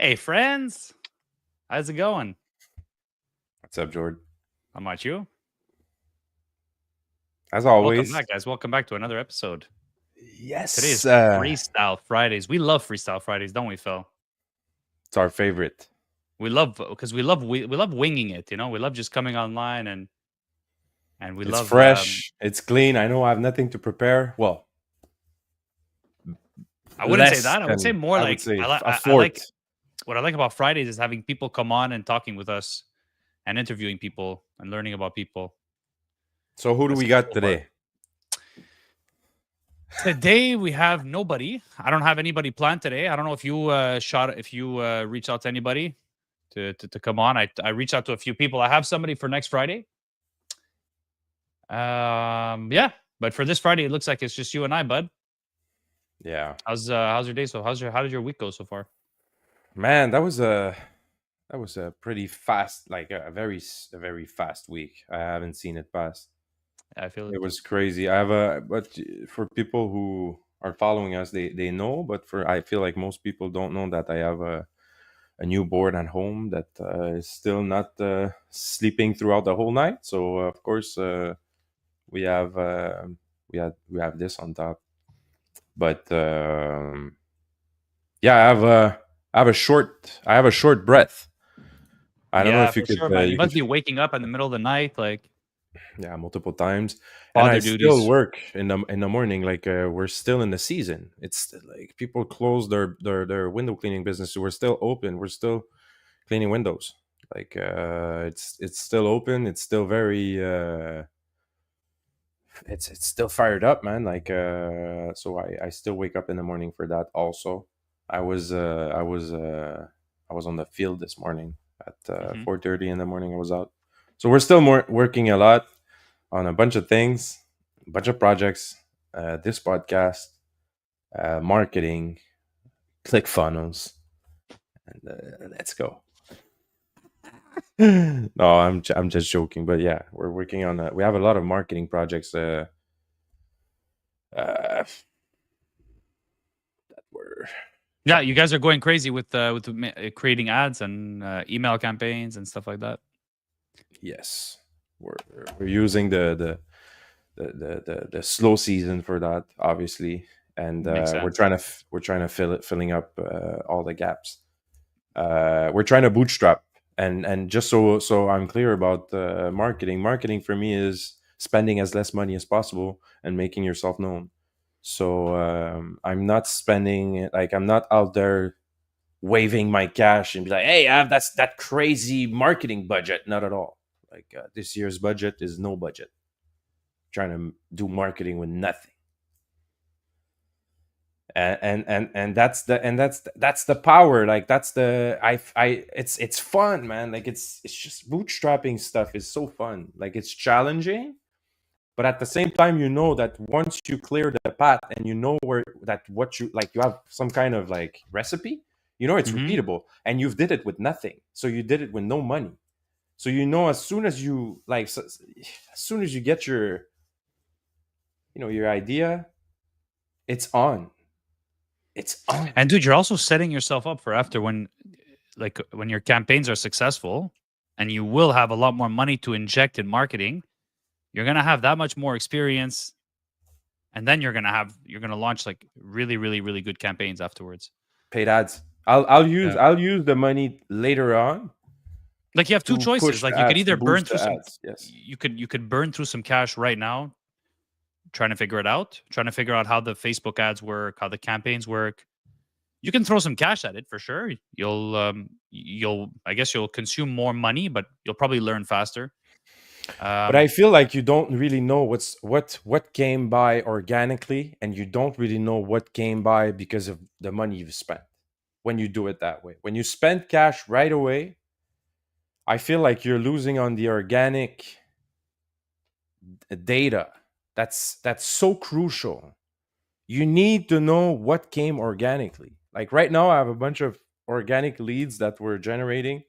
Hey, friends. How's it going? What's up, Jordan? How about you? As Welcome always, back, guys. Welcome back to another episode. Today yes, is Freestyle Fridays. We love Freestyle Fridays, don't we, Phil? it's our favorite. We love because we love winging it. We love just coming online and we It's love. fresh, it's clean. I know I have nothing to prepare. Well, I wouldn't say less that. I would say than more I would like say a I like fourth. what I like about Fridays is having people come on and talking with us and interviewing people and learning about people. So who do That's we the got cool part. today? Today we have nobody. I don't have anybody planned today. I don't know if you reach out to anybody to come on. I reached out to a few people. I have somebody for next Friday. Yeah, but for this Friday, it looks like it's just you and I, bud. Yeah, How's your day? So how did your week go so far? man, that was a pretty fast, like a very fast week. I haven't seen it pass. I feel It it. was crazy. But for people who are following us, they know. But I feel like most people don't know that I have a newborn at home that is still not sleeping throughout the whole night. So of course we have we have this on top. But yeah, I have a short breath. I don't know Yeah, if you for could sure, man. You must be waking up in the middle of the night, like yeah, multiple times, and I father still duties. work in the morning. Like we're still in the season. It's like people close their window cleaning business, so we're still open. We're still cleaning windows. Like it's still open. It's still very it's still fired up, man. Like so I still wake up in the morning for that. Also, I was on the field this morning at Hmm. 4:30 in the morning. I was out. So we're still more working a lot on a bunch of things, a bunch of projects. This podcast, marketing, click funnels, and let's go. No, I'm just joking, but yeah, we're working on. We have a lot of marketing projects. Uh, we're Yeah, trying. you guys are going crazy with creating ads and email campaigns and stuff like that. Yes, we're using the slow season for that, obviously, and Makes we're sense. trying to filling up all the gaps. We're trying to bootstrap, and just so I'm clear about marketing. Marketing for me is spending as less money as possible and making yourself known. So I'm not spending, like, I'm not out there waving my cash and be like, hey, I have that crazy marketing budget. Not at all. Like this year's budget is no budget. Trying to do marketing with nothing. And that's the power. Like that's the I it's fun, man. Like it's just bootstrapping stuff is so fun. Like it's challenging, but at the same time, you know that once you clear the path and you know where that what you like, you have some kind of like recipe. You know it's Hmm. repeatable, and you've did it with nothing. So you did it with no money. So you know as soon as you like, as soon as you get your idea, it's on. It's on. And dude, you're also setting yourself up for after when your campaigns are successful and you will have a lot more money to inject in marketing. You're gonna have that much more experience, and then you're gonna launch like really, really, really good campaigns afterwards. Paid ads. I'll use Yeah. I'll use the money later on Like you have two to choices. push the Like you could ads, to either burn boost through the some ads. Yes. you could burn through some cash right now trying to figure it out, trying to figure out how the Facebook ads work, how the campaigns work. You can throw some cash at it for sure. You'll I guess you'll consume more money, but you'll probably learn faster. But I Um, feel like you don't really know what came by organically, and you don't really know what came by because of the money you've spent. When you do it that way, when you spend cash right away, I feel like you're losing on the organic data. That's so crucial. You need to know what came organically. Like right now, I have a bunch of organic leads that we're generating,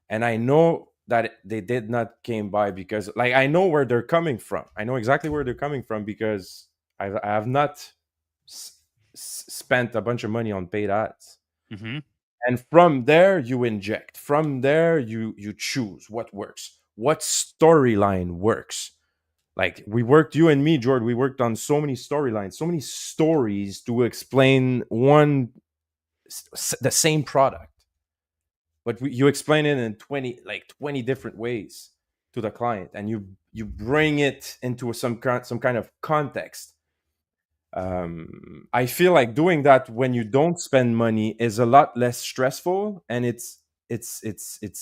and I know that they did not came by because, like, I know where they're coming from. I know exactly where they're coming from because I have not spent a bunch of money on paid ads. mhm. And from there you inject. From there you choose what works, what storyline works. Like we worked, you and me, George, we worked on so many storylines, so many stories to explain the same product, but you explain it in 20 different ways to the client, and you bring it into some kind of context. I feel like doing that when you don't spend money is a lot less stressful, and it's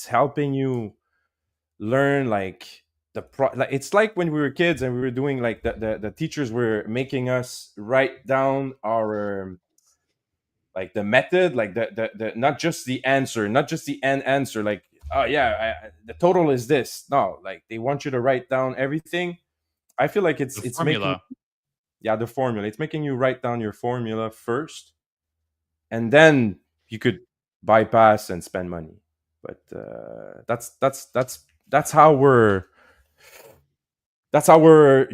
helping you learn like like it's like when we were kids and we were doing like the teachers were making us write down our like the method, like the not just the answer, not just the end answer, like oh yeah, the total is this. No, like they want you to write down everything. I feel like The it's making, formula. yeah, the formula, it's making you write down your formula first, and then you could bypass and spend money. But that's how we're that's how we're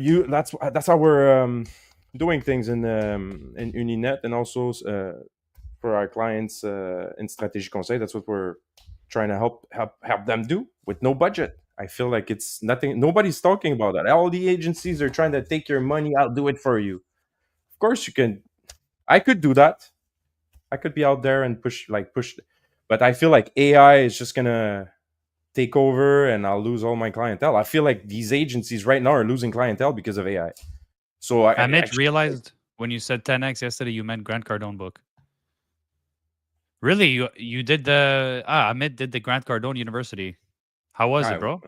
doing things in Uninet, and also for our clients in Stratégie Conseil. That's what we're trying to help them do with no budget. I feel like it's nothing. Nobody's talking about that. All the agencies are trying to take your money. I'll do it for you. Of course, you can. I could do that. I could be out there and push, but I feel like AI is just gonna take over, and I'll lose all my clientele. I feel like these agencies right now are losing clientele because of AI. So I Amit actually, realized when you said 10x yesterday, you meant Grant Cardone book. Really, you did the Amit did the Grant Cardone University. How was it, I, bro?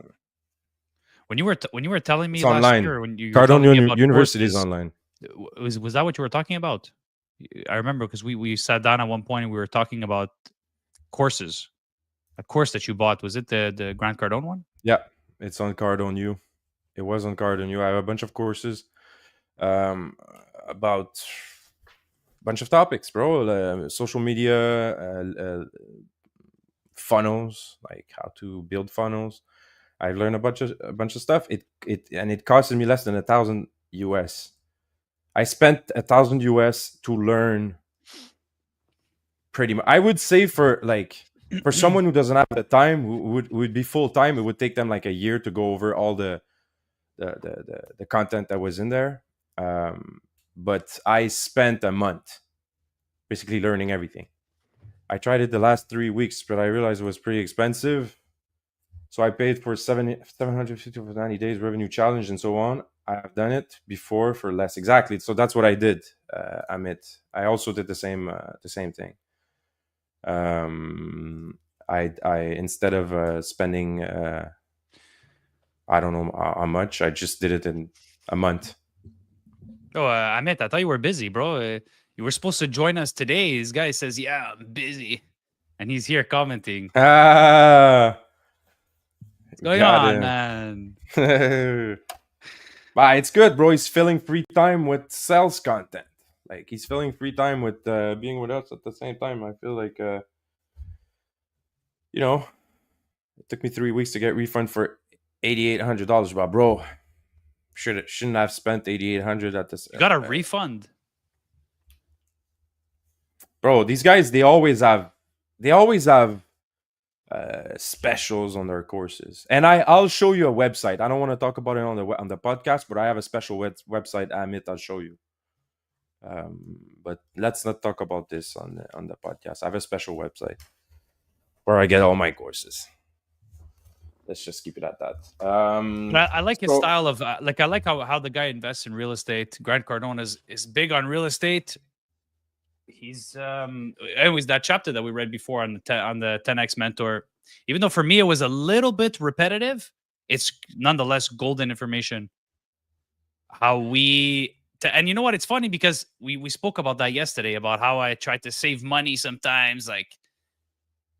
When you were telling it's me last online. year when you were Cardone telling me about University is courses, online. was that what you were talking about? I remember because we sat down at one point and we were talking about courses. A course that you bought, was it the Grant Cardone one? Yeah, it's on Cardone U. It was on Cardone U. I have a bunch of courses um, about a bunch of topics, bro. Social media, funnels, like how to build funnels. I learned a bunch of stuff. It costed me less than 1,000 US. I spent 1,000 US to learn pretty much. I would say for someone who doesn't have the time, who would be full time, it would take them like a year to go over all the content that was in there. But I spent a month basically learning everything. I tried it the last 3 weeks, but I realized it was pretty expensive. So I paid for 750 for 90 days revenue challenge and so on. I have done it before for less. Exactly. So that's what I did, Amit. I also did the same thing. I instead of spending I don't know how much, I just did it in a month. Oh, Amit, I thought you were busy, bro. You were supposed to join us today. This guy says, "Yeah, I'm busy," and he's here commenting. Ah, What's going got on, him. man? But it's good, bro. He's filling free time with sales content. Like he's filling free time with being with us at the same time. I feel like you know, it took me 3 weeks to get refund for $8,800. But bro, shouldn't have spent 8,800 at this. You got a refund. Bro, these guys, they always have specials on their courses, and I'll show you a website. I don't want to talk about it on the podcast, but I have a special website. Amit, I'll show you. But let's not talk about this on the podcast. I have a special website where I get all my courses. Let's just keep it at that. But I like his So style of like I like how the guy invests in real estate. Grant Cardone is big on real estate. He's anyways that chapter that we read before on the 10x mentor. Even though for me it was a little bit repetitive, it's nonetheless golden information. How and you know what? It's funny because we spoke about that yesterday about how I tried to save money sometimes, like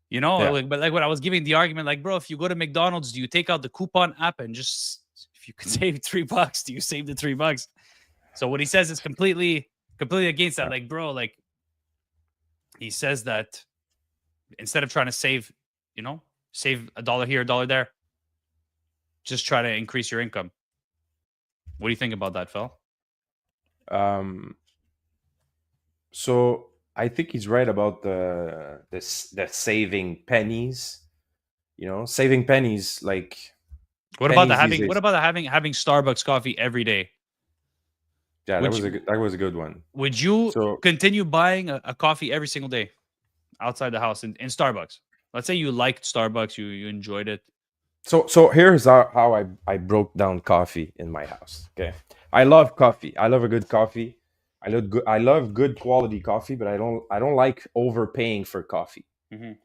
yeah, like, but like when I was giving the argument, like, bro, if you go to McDonald's, do you take out the coupon app and just if you could save $3, do you save the $3? So what he says is completely against that. yeah. Like, bro, like he says that instead of trying to save, save a dollar here, a dollar there, just try to increase your income. What do you think about that, Phil? Um, so I think he's right about the saving pennies. You know, saving pennies, like pennies these What days. about the having Starbucks coffee every day? Yeah, Would you that was a good one. would you So continue buying a coffee every single day outside the house in Starbucks? Let's say you liked Starbucks, you enjoyed it. so here's how I broke down coffee in my house. Okay, I love coffee. I love a good coffee. I love good quality coffee, but I don't like overpaying for coffee. Mhm.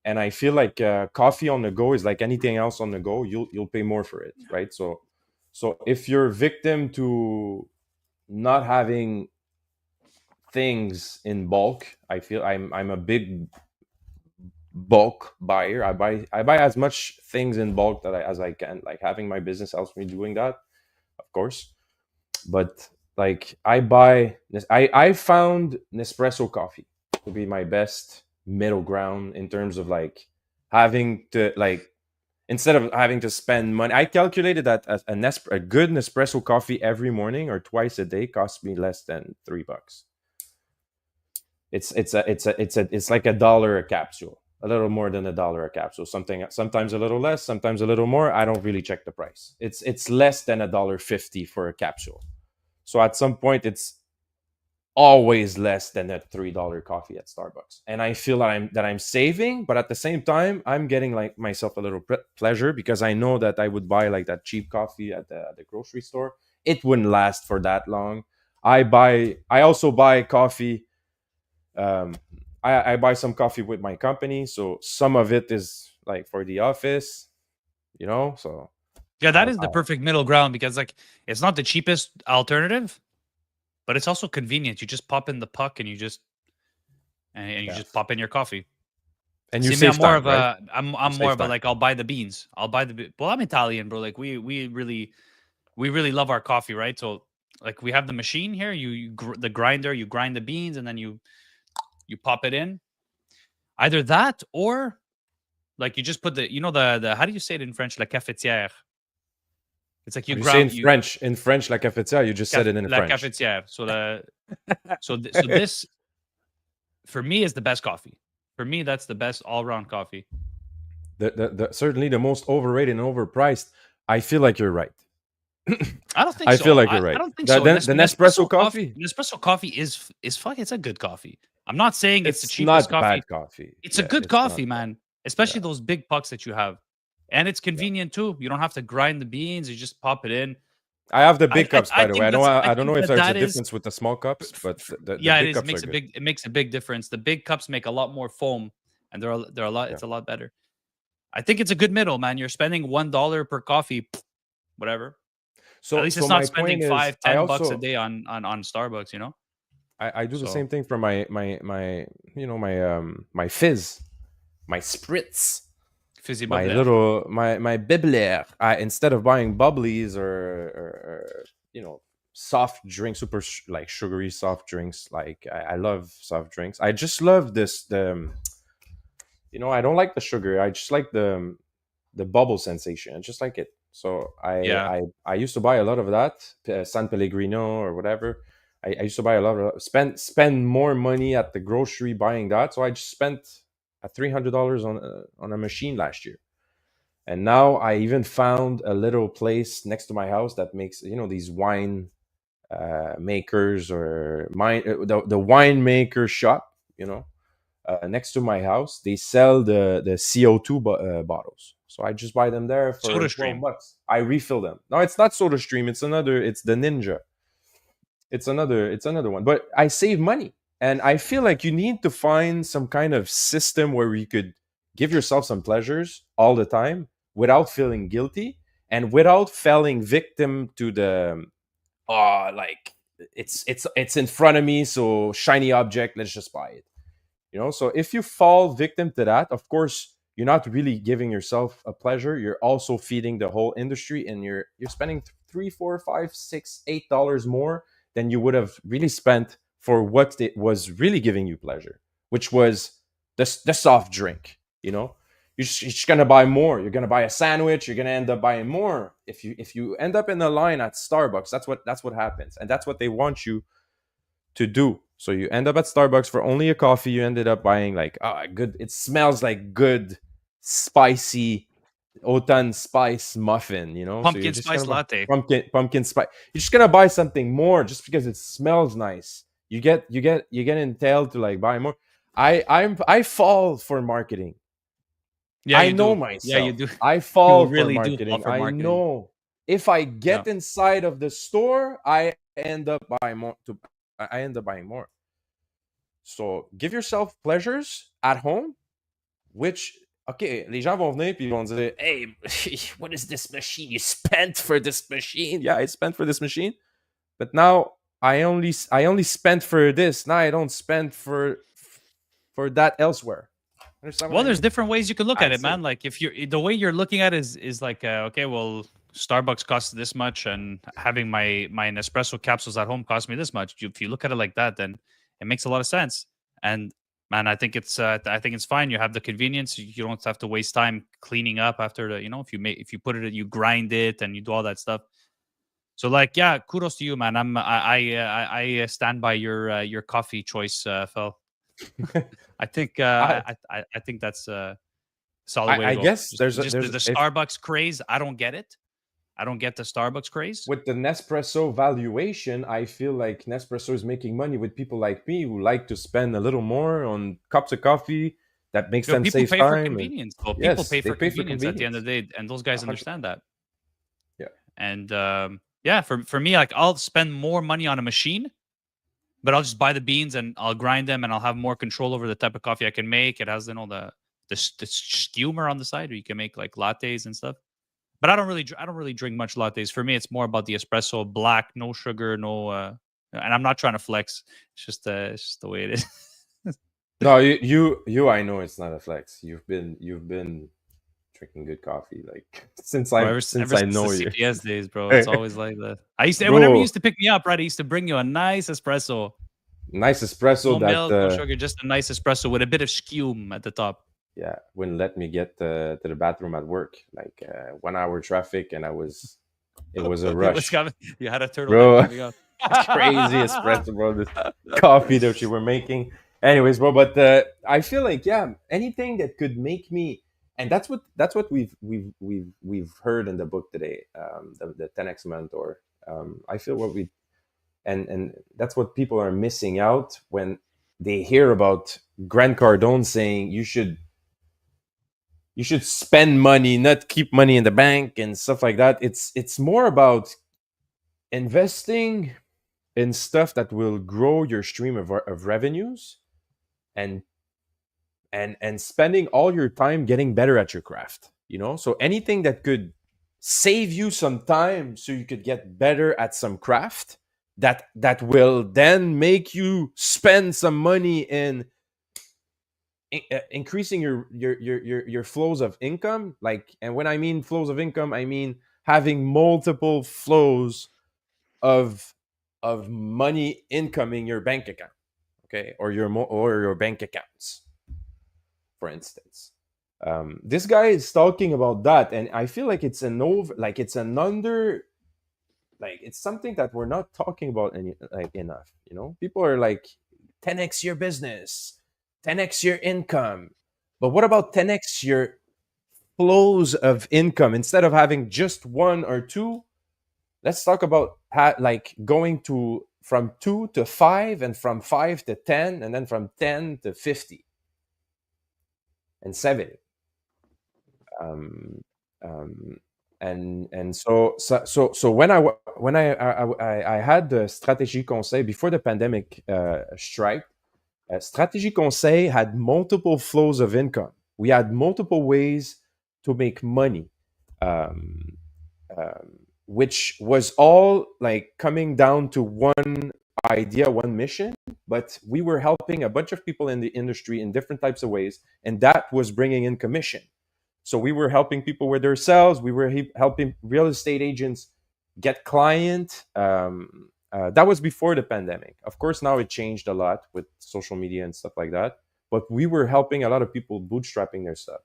And I feel like coffee on the go is like anything else on the go. You'll pay more for it, right? So if you're victim to not having things in bulk, I feel I'm a big bulk buyer. I buy as much things in bulk as I can. Like having my business helps me doing that, of course. But like I found Nespresso coffee to be my best middle ground in terms of like having to like instead of having to spend money. I calculated that a good Nespresso coffee every morning or twice a day costs me less than $3. It's like $1 a capsule, a little more than $1 a capsule. Something sometimes a little less, sometimes a little more. I don't really check the price. It's less than $1.50 for a capsule. So at some point, it's always less than that $3 coffee at Starbucks, and I feel that I'm saving, but at the same time, I'm getting like myself a little pleasure because I know that I would buy like that cheap coffee at the grocery store. It wouldn't last for that long. I also buy coffee. Um, I buy some coffee with my company, so some of it is like for the office, you know. So Yeah, that is I the perfect middle ground because like it's not the cheapest alternative, but it's also convenient. You just pop in the puck and and you yeah, just pop in your coffee. and you See me, save time, right? I'm You more save of a time. like I'll buy the beans. Well, I'm Italian, bro. Like we really love our coffee, right? So like we have the machine here. The grinder. You grind the beans and then you pop it in. Either that or like you just put the how do you say it in French? La cafetière. It's like you When you say grab you In French, like cafetière, you just said it in la French. cafetière. So this for me is the best coffee. For me, that's the best all round coffee. Certainly the most overrated and overpriced. I feel like you're right. I don't think I feel so. like you're I right. don't think so. The Nespresso coffee, Nespresso coffee is fuck. It's a good coffee. I'm not saying it's the it's cheapest not coffee. bad coffee. It's a Yeah, good it's not coffee, bad. man. Yeah, Especially those big pucks that you have, and it's yeah. convenient too. You don't have to grind the beans. You just pop it in. I have the big cups, by I the way. think that's I don't know if there's a that is difference with the small cups, but the yeah. It big is. It cups are makes good. it makes a big difference. The big cups make a lot more foam, and they're a lot. Yeah. It's a lot better. I think it's a good middle, man. You're spending $1 per coffee, whatever. At least So it's not my spending point is, five, $10 a day on Starbucks, you know? I do the So same thing for my my fizz, my spritz. fizzy My bubbler. little my bibler. Instead of buying bubblies or you know soft drinks, like sugary soft drinks. Like I love soft drinks. I just love this. I don't like the sugar. I just like the bubble sensation. I just like it. So Yeah. I used to buy a lot of that San Pellegrino or whatever. I used to buy a lot of spend more money at the grocery buying that. So I just spent $300 on a machine last year. And now I even found a little place next to my house that makes these wine makers or the winemaker shop. Next to my house, they sell the CO2 bottles. So I just buy them there for Soda 12 stream. bucks. I refill them. No, it's not Soda Stream. It's the Ninja. It's another one. But I save money. And I feel like you need to find some kind of system where you could give yourself some pleasures all the time without feeling guilty and without falling victim to the like it's in front of me, so shiny object, let's just buy it. So if you fall victim to that, of course you're not really giving yourself a pleasure, you're also feeding the whole industry, and you're spending $3, $4, $5, $6, $8 than you would have really spent for what it was really giving you pleasure, which was the soft drink. You're just gonna buy more. You're gonna buy a sandwich. You're gonna end up buying more. If you end up in the line at Starbucks, that's what happens, and that's what they want you to do. So you end up at Starbucks for only a coffee. You ended up buying like good. It smells like good, spicy Otan spice muffin. So you're Pumpkin just gonna spice buy latte. pumpkin spice. You're just gonna buy something more just because it smells nice. You get entailed to like buy more. I fall for marketing. Yeah, I you know do. Yeah, you myself. do. I You fall for really do fall marketing. for I marketing. know if I Yeah. get inside of the store, I end up buying more. I end up buying more. So give yourself pleasures at home, which okay, les gens vont venir puis ils vont dire, "Hey, what is this machine? You spent for this machine?" Yeah, I spent for this machine, but now I only spent for this. Now I don't spend for that elsewhere. Understand what Well, I there's mean? different ways you can look at I'd it, say. man. Like if you're the way you're looking at it is like okay, well, Starbucks costs this much, and having my Nespresso capsules at home cost me this much. If you look at it like that, then it makes a lot of sense. And man, I think it's fine. You have the convenience. You don't have to waste time cleaning up after the if you put it you grind it and you do all that stuff. So like yeah, kudos to you, man. I stand by your coffee choice, Phil. I think I I think that's solid way to I go. guess Just the if Starbucks craze. I don't get it. I don't get the Starbucks craze. with the Nespresso valuation, I feel like Nespresso is making money with people like me who like to spend a little more on cups of coffee that makes You know, them people save pay for time. And convenience. Though people yes, pay they for pay for convenience at the end of convenience. the day, and those guys 100. understand that. Yeah. And yeah, for me, like I'll spend more money on a machine, but I'll just buy the beans and I'll grind them, and I'll have more control over the type of coffee I can make. It has the skewer on the side, where you can make like lattes and stuff. But I don't really drink much lattes. For me, it's more about the espresso, black, no sugar, no. And I'm not trying to flex. It's just the way it is. No, you. I know it's not a flex. You've been drinking good coffee like since Bro, I since ever I since the know you, CPS days, bro, it's always like that. Whenever you bro. used to pick me up, right, I used to bring you a nice espresso. Nice espresso No that milk, no sugar, just a nice espresso with a bit of skew at the top. yeah wouldn't let me get to the bathroom at work. Like 1 hour traffic, and it was a It was rush, coming. You had a turtleneck bro. coming up. Crazy espresso, bro. This coffee that you were making. Anyways, bro, but I feel like yeah, anything that could make me, and that's what we've heard in the book today, the 10x mentor. I feel what we and that's what people are missing out when they hear about Grant Cardone saying you should spend money, not keep money in the bank and stuff like that. It's more about investing in stuff that will grow your stream of revenues and and spending all your time getting better at your craft, so anything that could save you some time so you could get better at some craft that will then make you spend some money in increasing your flows of income. Like, and when I mean flows of income, I mean having multiple flows of money incoming your bank account, okay, or your bank accounts, for instance. This guy is talking about that, and I feel like it's an over, like it's an under, like it's something that we're not talking about enough. People are like 10x your business, 10x your income, but what about 10x your flows of income? Instead of having just one or two, let's talk about like going to from 2 to 5, and from 5 to 10, and then from 10 to 50 and 70. um, um, and so when I had the strategy conseil before the pandemic strike. Strategy conseil had multiple flows of income. We had multiple ways to make money, um, which was all like coming down to one idea, one mission. But we were helping a bunch of people in the industry in different types of ways, and that was bringing in commission. So we were helping people with their sales. We were helping real estate agents get client. That was before the pandemic. Of course, now it changed a lot with social media and stuff like that. But we were helping a lot of people bootstrapping their stuff.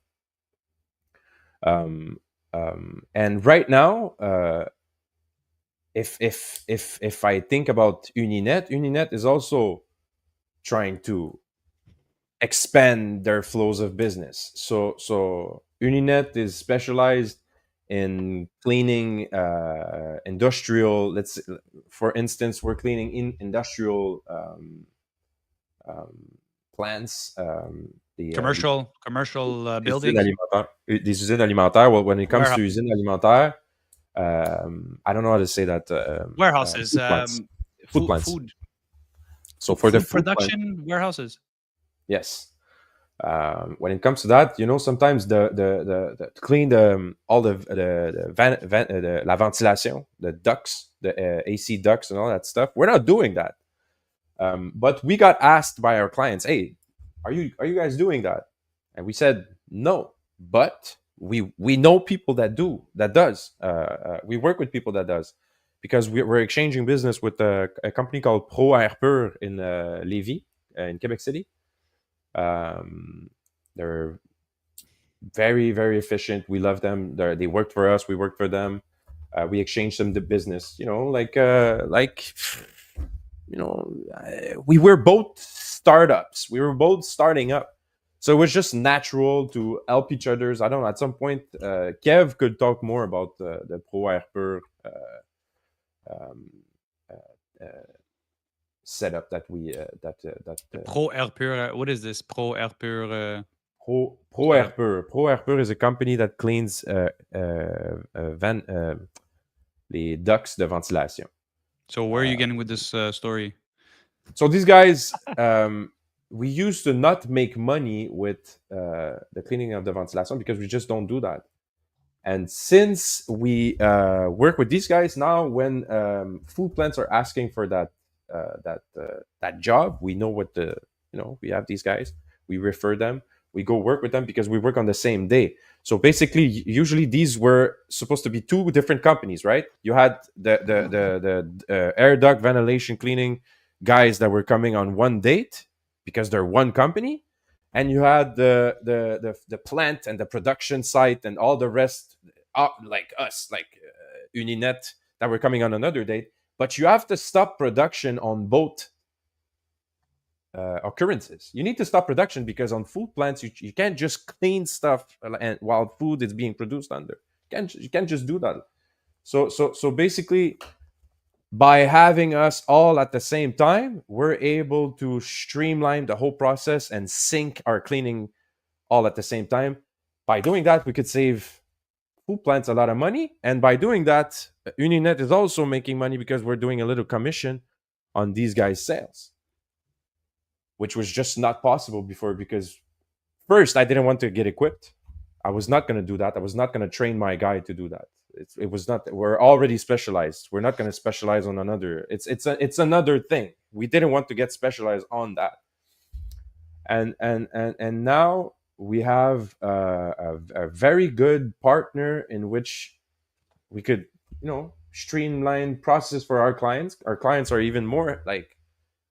And right now, if I think about Uninet is also trying to expand their flows of business. So Uninet is specialized in cleaning industrial. For instance, we're cleaning in industrial um, plants. The Commercial usines buildings, alimentaires. Des usines alimentaires. Well, when it comes to warehouse, usines alimentaires, I don't know how to say that. warehouses, Food plants. Food food, plants. food, So for the food food plant, production warehouses. yes. When it comes to that, sometimes the to clean all the la ventilation, the ducts, the AC ducts, and all that stuff. We're not doing that. But we got asked by our clients, "Hey, are you guys doing that?" And we said no, but we know people that does. We work with people that does because we're exchanging business with a company called Pro Air Pur in Lévis, in Quebec City. They're very very efficient. We love them. They worked for us. We worked for them. We exchanged some the business. We were both startups. We were both starting up. So it was just natural to help each other's. I don't know. At some point, Kev could talk more about the Pro Air Pur um, uh, setup that we Pro Air Pur. What is this? Pro Air Pur. Pro Air Pur. Pro Air Pur is a company that cleans les ducts de ventilation. So where are you getting with this story? So these guys, we used to not make money with the cleaning of the ventilation because we just don't do that. And since we work with these guys now, when food plants are asking for that job, we know we have these guys. We refer them. We go work with them because we work on the same day. So basically, usually these were supposed to be two different companies, right? You had the air duct ventilation cleaning guys that were coming on one date because they're one company, and you had the plant and the production site and all the rest, like us, like Uninet, that were coming on another date. But you have to stop production on both occurrences. You need to stop production because on food plants you can't just clean stuff and while food is being produced under. You can't just do that. So basically, by having us all at the same time, we're able to streamline the whole process and sync our cleaning all at the same time. By doing that, we could save food plants a lot of money, and by doing that, Uninet is also making money because we're doing a little commission on these guys' sales, which was just not possible before. Because first, I didn't want to get equipped. I was not going to do that. I was not going to train my guy to do that. It was not. We're already specialized. We're not going to specialize on another. It's another thing. We didn't want to get specialized on that. And now we have a very good partner in which we could streamline process for our clients. Our clients are even more like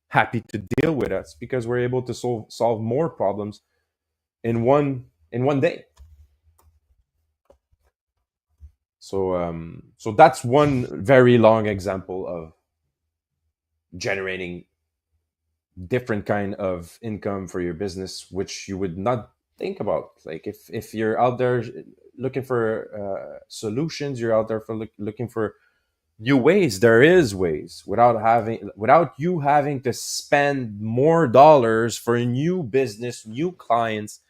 happy to deal with us because we're able to solve more problems in one day. So that's one very long example of generating different kind of income for your business, which you would not think about. Like if you're out there looking for solutions, you're out there for looking for new ways. There is ways without you having to spend more dollars for a new business, new clients.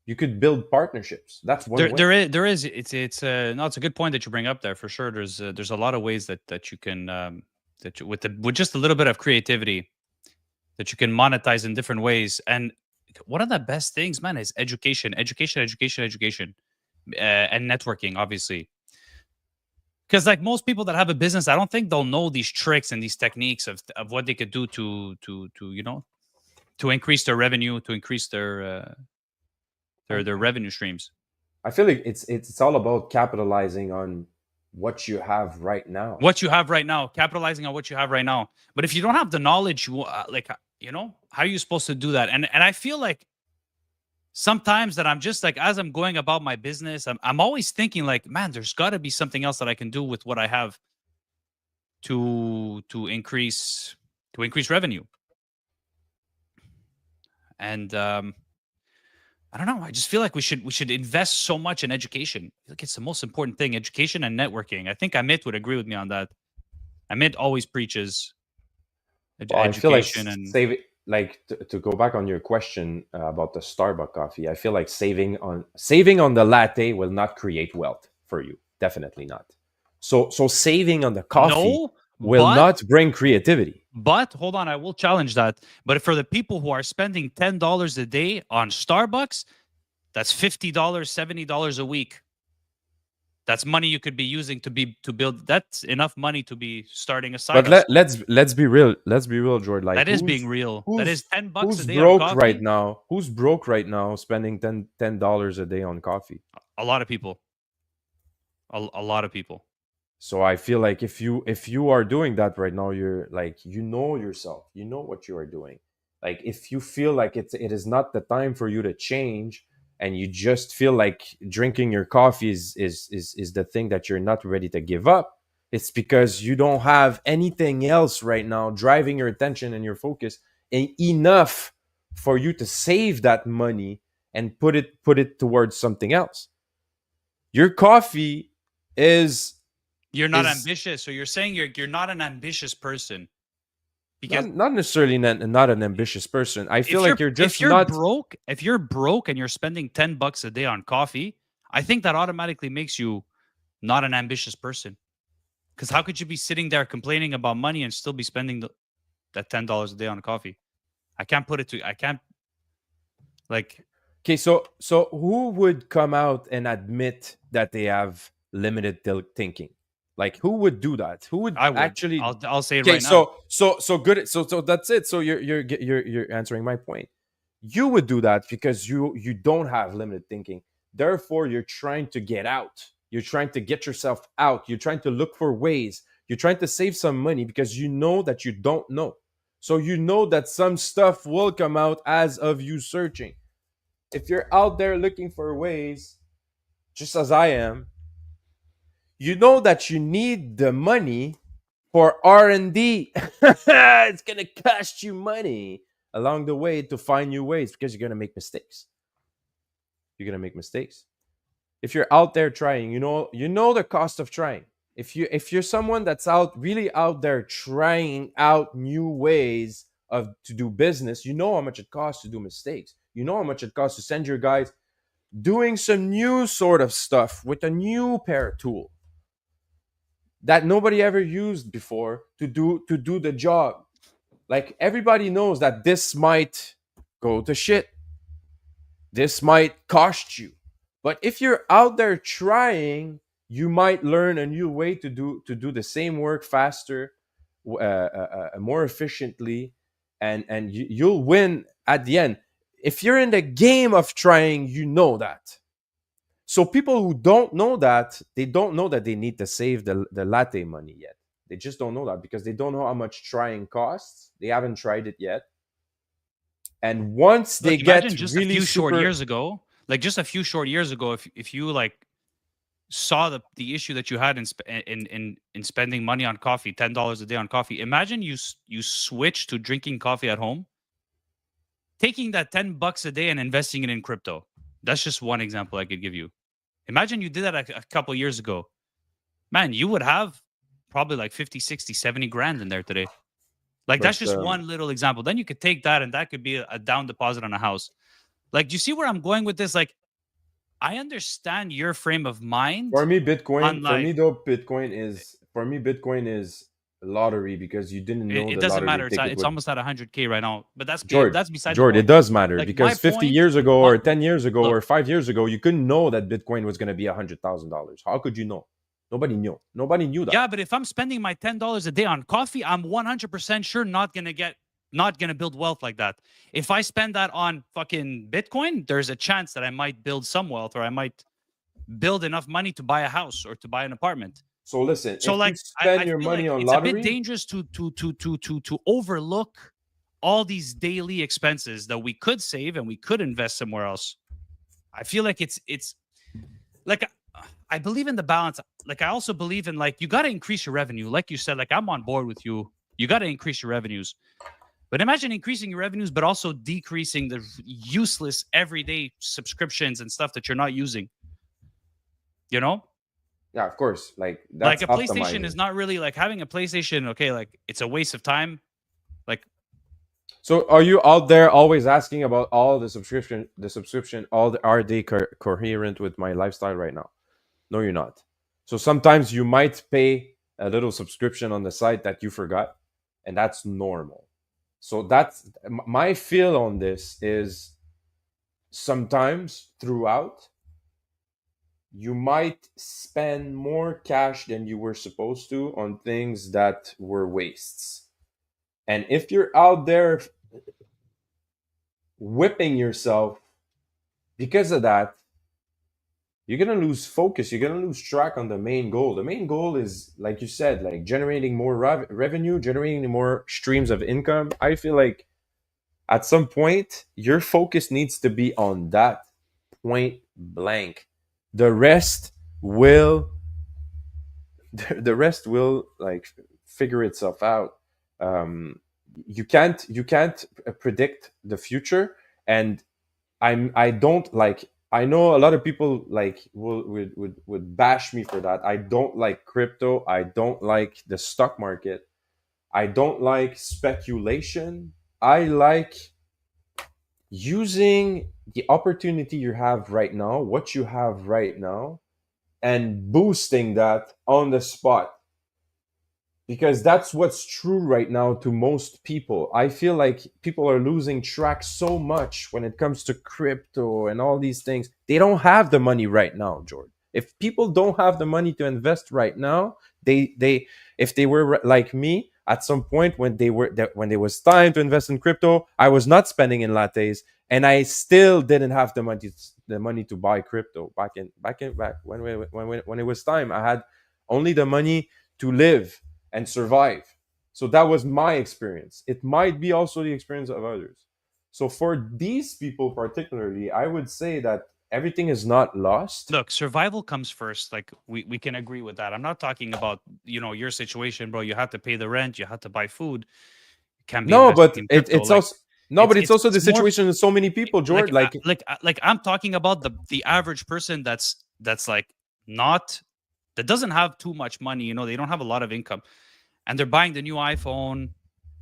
You could build partnerships. That's one way. There is. It's no. It's a good point that you bring up there for sure. There's a lot of ways that you can with just a little bit of creativity that you can monetize in different ways. And one of the best things, man, is education, and networking, obviously. Because like most people that have a business, I don't think they'll know these tricks and these techniques of what they could do to increase their revenue, to increase their revenue streams. I feel like it's all about capitalizing on what you have right now. What you have right now, capitalizing on what you have right now. But if you don't have the knowledge, how are you supposed to do that? And I feel like sometimes that I'm just like, as I'm going about my business, I'm always thinking like, man, there's got to be something else that I can do with what I have to increase to increase revenue. And I don't know. I just feel like we should invest so much in education. I feel like it's the most important thing: education and networking. I think Amit would agree with me on that. Amit always preaches Well, I feel like education and to go back on your question about the Starbucks coffee. I feel like saving on the latte will not create wealth for you. Definitely not. So saving on the coffee no, will but not bring creativity. but hold on, I will challenge that. But for the people who are spending $10 a day on Starbucks, that's $50, $70 a week. That's money you could be using to build. That's enough money to be starting a side But hustle. let's be real. Let's be real, George. Like That is being real. That is $10 a who's day on broke right coffee. now? Who's broke right now spending $10 a day on coffee? A lot of people. A lot of people. So I feel like if you are doing that right now, you're like, you know yourself, you know what you are doing. Like if you feel like it is not the time for you to change, and you just feel like drinking your coffee is the thing that you're not ready to give up, it's because you don't have anything else right now driving your attention and your focus enough for you to save that money and put it towards something else. Your coffee is You're not is ambitious. So you're saying you're not an ambitious person because not necessarily not an ambitious person. I feel if like you're you're if just you're not. broke, if you're broke and you're spending $10 a day on coffee, I think that automatically makes you not an ambitious person. Because how could you be sitting there complaining about money and still be spending that $10 a day on coffee? I can't like Okay, so who would come out and admit that they have limited thinking? Like who would do that? Who would I would. actually? I'll say it Okay, right now. so good. So that's it. So you're answering my point. You would do that because you don't have limited thinking. Therefore, you're trying to get out. You're trying to get yourself out. You're trying to look for ways. You're trying to save some money because you know that you don't know. So you know that some stuff will come out as of you searching. If you're out there looking for ways, just as I am, you know that you need the money for R&D. It's going to cost you money along the way to find new ways because you're going to make mistakes. You're going to make mistakes. If you're out there trying, you know the cost of trying. If you're someone that's out there trying out new ways to do business, you know how much it costs to do mistakes. You know how much it costs to send your guys doing some new sort of stuff with a new pair of tool that nobody ever used before to do the job. Like everybody knows that this might go to shit. This might cost you. But if you're out there trying, you might learn a new way to do the same work faster, more efficiently, and you'll win at the end. If you're in the game of trying, you know that. So people who don't know that, they don't know that they need to save the latte money yet. They just don't know that because they don't know how much trying costs. They haven't tried it yet. And once they Look, imagine get just a really few short super. years ago, like just a few short years ago, if you like saw the issue that you had in spending money on coffee, $10 a day on coffee. Imagine you switch to drinking coffee at home, taking that $10 a day and investing it in crypto. That's just one example I could give you. Imagine you did that a couple years ago. Man, you would have probably like 50, 60, 70 grand in there today. Like that's But just one little example. Then you could take that and that could be a down deposit on a house. Like, do you see where I'm going with this? Like, I understand your frame of for mind me, Bitcoin, on for like me though, Bitcoin is lottery because you didn't know it the doesn't lottery matter. ticket It's would. almost at 100K right now. But George, that's beside the George, it point. does matter Like my because 50 point, years ago my or 10 years ago or look, 5 years ago, you couldn't know that Bitcoin was going to be $100,000. How could you know? Nobody knew. Nobody knew that. yeah, but if I'm spending my $10 a day on coffee, I'm 100% sure not gonna build wealth like that. If I spend that on fucking Bitcoin, there's a chance that I might build some wealth or I might build enough money to buy a house or to buy an apartment. So listen, So if you like I spend your feel money like on it's a bit lottery, dangerous to overlook all these daily expenses that we could save and we could invest somewhere else. I feel like it's like I believe in the balance. Like I also believe in like you got to increase your revenue. Like you said, like I'm on board with you. You got to increase your revenues. But imagine increasing your revenues, but also decreasing the useless everyday subscriptions and stuff that you're not using. You know, Yeah, of course. Like like that's a PlayStation is optimizing. not really like having a PlayStation. Okay, like it's a waste of time. Like, So are you out there always asking about all the subscription, are they coherent with my lifestyle right now? No, you're not. So sometimes you might pay a little subscription on the site that you forgot, and that's normal. So that's my feel on this is sometimes throughout you might spend more cash than you were supposed to on things that were wastes. And if you're out there whipping yourself because of that, you're gonna lose focus. You're gonna lose track on the main goal. The main goal is, like you said, like generating more revenue, generating more streams of income. I feel like at some point your focus needs to be on that point blank. The rest will, the rest will like figure itself out. Um, you can't predict the future, and I don't like. I know a lot of people like would bash me for that. I don't like crypto. I don't like the stock market. I don't like speculation. I like using the opportunity you have right now, what you have right now, and boosting that on the spot, because that's what's true right now to most people. I feel like people are losing track so much when it comes to crypto and all these things. They don't have the money right now, Jordan. If people don't have the money to invest right now, they if they were like me at some point when there was time to invest in crypto, I was not spending in lattes, and I still didn't have the money to buy crypto back when it was time. I had only the money to live and survive. So that was my experience. It might be also the experience of others. So for these people particularly, I would say that everything is not lost. look, survival comes first. Like we can agree with that. I'm not talking about your situation, bro. You have to pay the rent. You have to buy food. You can't be No, investing but in crypto. it's Like also no, but it's also the it's more situation with so many people, George. Like like I'm talking about the average person that's like not that doesn't have too much money. They don't have a lot of income, and they're buying the new iPhone.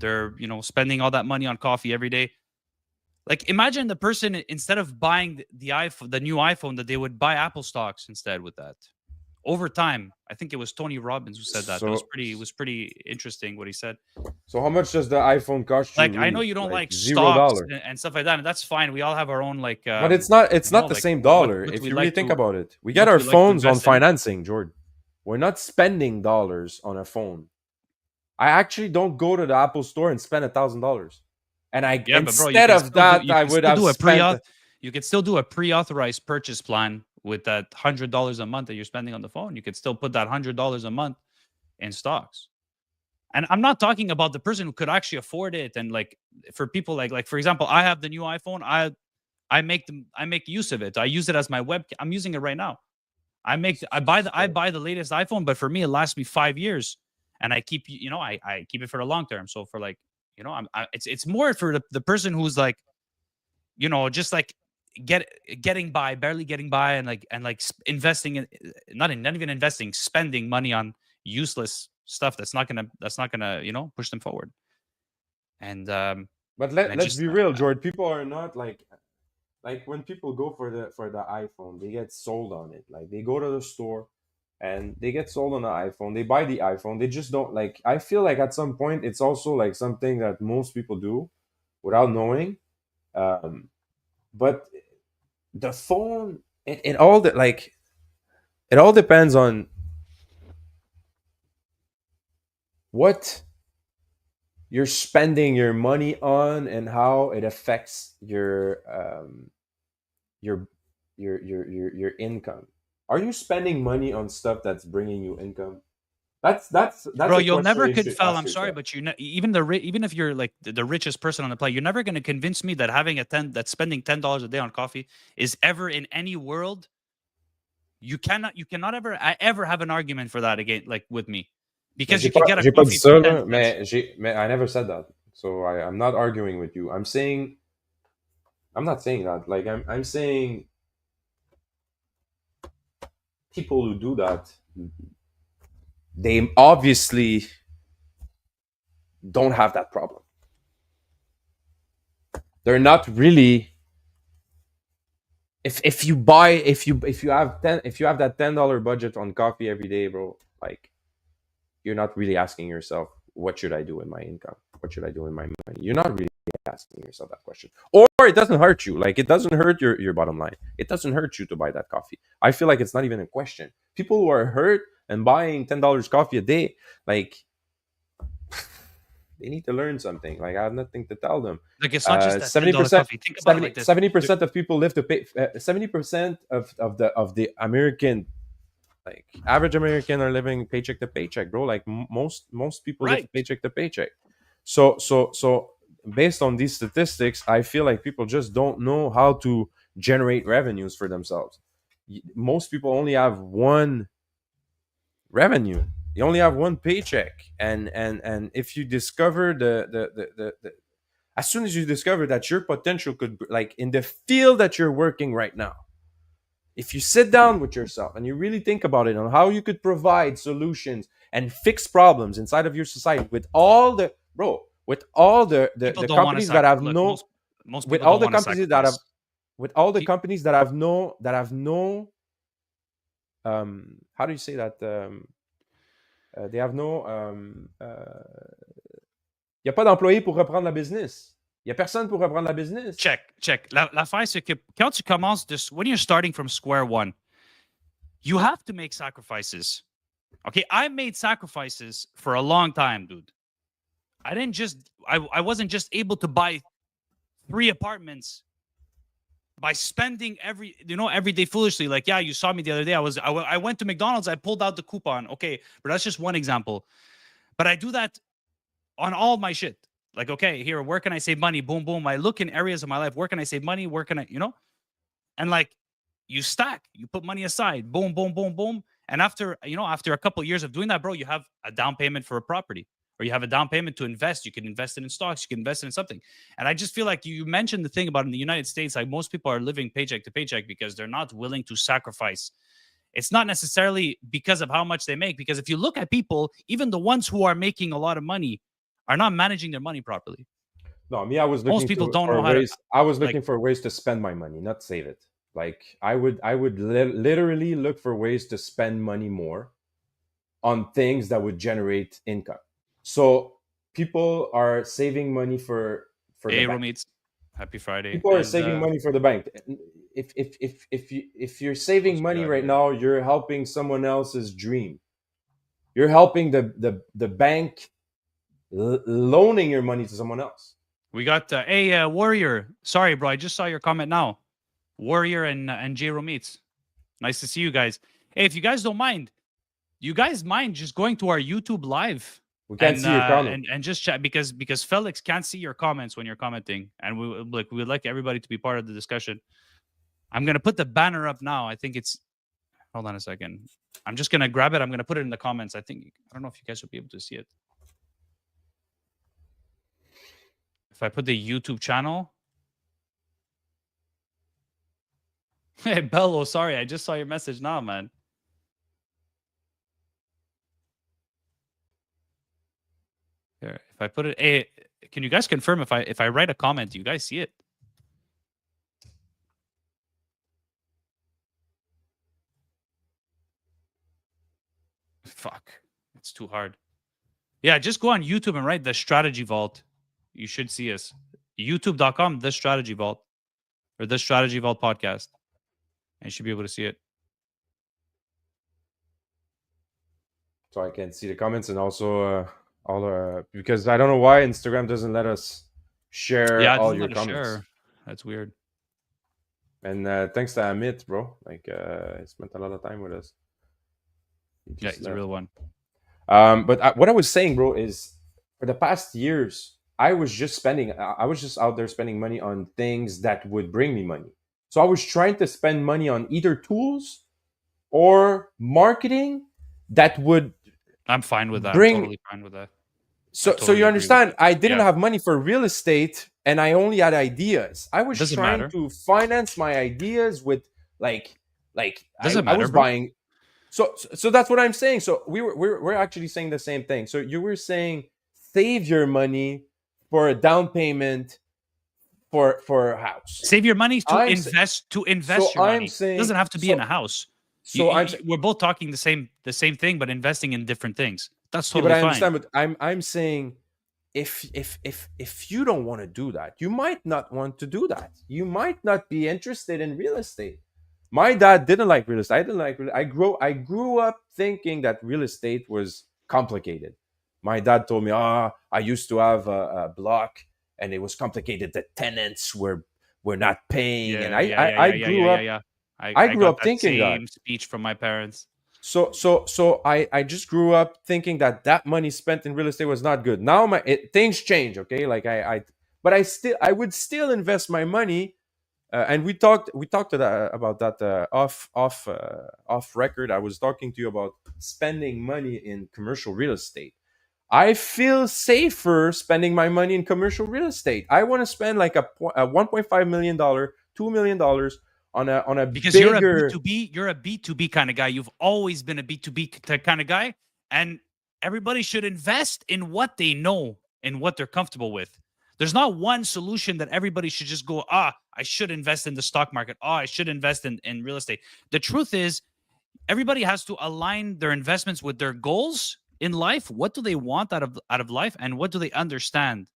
They're spending all that money on coffee every day. Like imagine the person instead of buying the iPhone, the new iPhone, that they would buy Apple stocks instead with that. Over time, I think it was Tony Robbins who said that. so It was pretty interesting what he said. so how much does the iPhone cost you Like I know really? you don't Like like zero stocks dollar. and stuff like that, and that's fine. We all have our own like But it's not the like same dollar what if we you really like think to about it. We get what our we like to phones on invest in. financing, Jordan. We're not spending dollars on a phone. I actually don't go to the Apple store and spend $1,000. And I Yeah, but bro, instead of that, you I can would still have do a spent. you can still do a pre-authorized purchase plan with that $100 a month that you're spending on the phone. You could still put that $100 a month in stocks. And I'm not talking about the person who could actually afford it. And like for people like for example, I have the new iPhone. I make use of it. I use it as my web. I'm using it right now. I So, buy the latest iPhone, but for me it lasts me 5 years, and I keep I keep it for the long term. So for like it's more for the person who's like just like get getting by, barely getting by, and like investing in not even investing, spending money on useless stuff that's not gonna push them forward. And but and I let's just be real, George. People are not like when people go for the iPhone, they get sold on it. Like they go to the store and they get sold on the iPhone. They buy the iPhone. They just don't like. I feel like at some point it's also like something that most people do without knowing. Um, but the phone, it all the like it all depends on what you're spending your money on and how it affects your your income. Are you spending money on stuff that's bringing you income? That's bro, a you'll question never you could should fail. ask I'm sorry, yourself. but even even if you're like the richest person on the planet, you're never going to convince me that having a 10 that spending $10 a day on coffee is ever in any world. You cannot ever have an argument for that again, like with me, because you could get a J'ai pas dit coffee for ça, 10 là, cents. mais I never said that. So I'm not arguing with you. I'm not saying that. Like I'm saying people who do that, they obviously don't have that problem. They're not really. If you buy if you have that $10 budget on coffee every day, bro, like you're not really asking yourself, what should I do with my income? What should I do with my money? You're not really asking yourself that question. Or it doesn't hurt you. Like it doesn't hurt your bottom line. It doesn't hurt you to buy that coffee. I feel like it's not even a question. People who are hurt and buying $10 coffee a day, like they need to learn something. Like I have nothing to tell them. Like it's not just that Seventy $10 percent, coffee. Think about it like this. 70% of people live to pay. 70% of the American, like average American, are living paycheck to paycheck, bro. Like most people live Right. paycheck to paycheck. So based on these statistics, I feel like people just don't know how to generate revenues for themselves. Most people only have one revenue. You only have one paycheck, and if you discover the as soon as you discover that your potential could, like in the field that you're working right now, if you sit down with yourself and you really think about it on how you could provide solutions and fix problems inside of your society with all the bro with all People the don't want to companies that have look, no most with people all don't the want to companies that have sacrifice. with all the Pe- companies that have no how do you say that they have no il y a pas d'employé pour reprendre la business. Il y a personne pour reprendre la business. Check. L'affaire, c'est que quand tu commences when you're starting from square one, you have to make sacrifices. Okay, I made sacrifices for a long time, dude. I wasn't just able to buy 3 apartments by spending every day foolishly. Like, yeah, you saw me the other day. I went to McDonald's, I pulled out the coupon. Okay, but that's just one example. But I do that on all my shit. Like, okay, here, where can I save money? Boom, boom. I look in areas of my life. Where can I save money? Where can and like you stack, you put money aside, boom, boom, boom, boom. And after a couple of years of doing that, bro, you have a down payment for a property, or you have a down payment to invest. You can invest it in stocks, you can invest it in something. And I just feel like you mentioned the thing about in the United States, like most people are living paycheck to paycheck because they're not willing to sacrifice. It's not necessarily because of how much they make, because if you look at people, even the ones who are making a lot of money are not managing their money properly. No, me, I was Most looking people to don't for know how to, ways. I was like, looking for ways to spend my money, not save it. Like I would literally look for ways to spend money more on things that would generate income. So people are saving money for the hey, bank. roommates, happy Friday. People are And saving money for the bank. If you're saving what's we money got right here? now, you're helping someone else's dream. You're helping the bank loaning your money to someone else. We got hey Warrior. Sorry, bro. I just saw your comment now. Warrior and J Romeets. Nice to see you guys. Hey, if you guys don't mind, you guys mind just going to our YouTube live We can't see your comment. and just chat, because Felix can't see your comments when you're commenting, and we would like everybody to be part of the discussion. I'm gonna put the banner up now. I think it's. Hold on a second. I'm just gonna grab it. I'm gonna put it in the comments. I don't know if you guys will be able to see it. If I put the YouTube channel. Hey, Bello, sorry. I just saw your message now, man. Here, if I put it, hey, can you guys confirm if I write a comment, do you guys see it? Fuck, it's too hard. Yeah, just go on YouTube and write The Strategy Vault. You should see us. YouTube.com, The Strategy Vault, or The Strategy Vault podcast. And you should be able to see it. So I can see the comments, and also all because I don't know why Instagram doesn't let us share Yeah, it all doesn't your let us comments. share. That's weird. And thanks to Amit, bro. Like he spent a lot of time with us. Yeah, he's a real one. But what I was saying, bro, is for the past years, I was just out there spending money on things that would bring me money. So I was trying to spend money on either tools or marketing that would I'm fine with that. I'm Bring totally fine with that. I so you totally agree with understand, it. I didn't Yeah, have money for real estate and I only had ideas. I it was doesn't trying matter. to finance my ideas with like Doesn't I matter, was bro. buying. So that's what I'm saying. So we're actually saying the same thing. So you were saying save your money for a down payment for a house. Save your money to I'm invest so your I'm money. It saying doesn't have to be in a so house. so I'm saying We're both talking the same thing, but investing in different things. That's yeah, but totally I fine. understand. But I'm saying if you don't want to do that, you might not want to do that. You might not be interested in real estate. My dad didn't like real estate. I didn't like real. I grew up thinking that real estate was complicated. My dad told me, I used to have a block and it was complicated. The tenants were not paying, and Yeah, yeah, yeah, yeah, yeah, yeah, yeah, yeah. I I grew got up that thinking that. same speech from my parents. So I just grew up thinking that money spent in real estate was not good. Now things change, okay? Like but I would still invest my money. And we talked about that off record. I was talking to you about spending money in commercial real estate. I feel safer spending my money in commercial real estate. I want to spend like a $1.5 million, $2 million on a Because you're a bigger. B2B, you're a B2B kind of guy. You've always been a B2B kind of guy. And everybody should invest in what they know and what they're comfortable with. There's not one solution that everybody should just go, I should invest in the stock market. I should invest in real estate. The truth is, everybody has to align their investments with their goals in life. What do they want out of life? And what do they understand?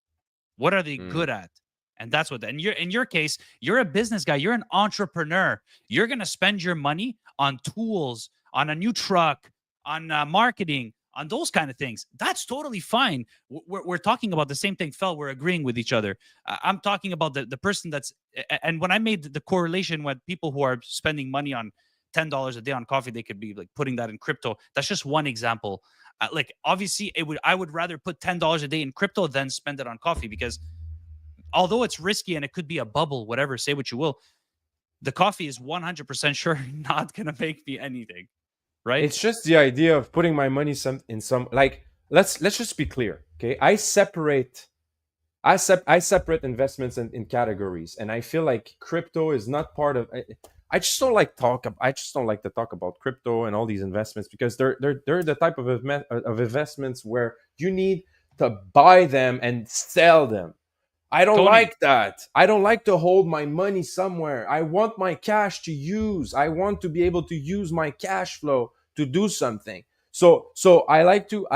What are they Mm, good at? And that's what. And you're in your case, you're a business guy. You're an entrepreneur. You're gonna spend your money on tools, on a new truck, on marketing, on those kind of things. That's totally fine. We're talking about the same thing, Fel. We're agreeing with each other. I'm talking about the person that's. And when I made the correlation with people who are spending money on $10 a day on coffee, they could be like putting that in crypto. That's just one example. Like obviously, I would rather put $10 a day in crypto than spend it on coffee, because although it's risky and it could be a bubble, whatever, say what you will, the coffee is 100% sure not going to make me anything, right? it's just the idea of putting my money in some, like, let's just be clear, okay? I separate investments in categories, and I feel like crypto is not part of. I just don't like talk. I just don't like to talk about crypto and all these investments, because they're the type of investments where you need to buy them and sell them. I don't Tony, like that. I don't like to hold my money somewhere. I want my cash to use. I want to be able to use my cash flow to do something. So I like to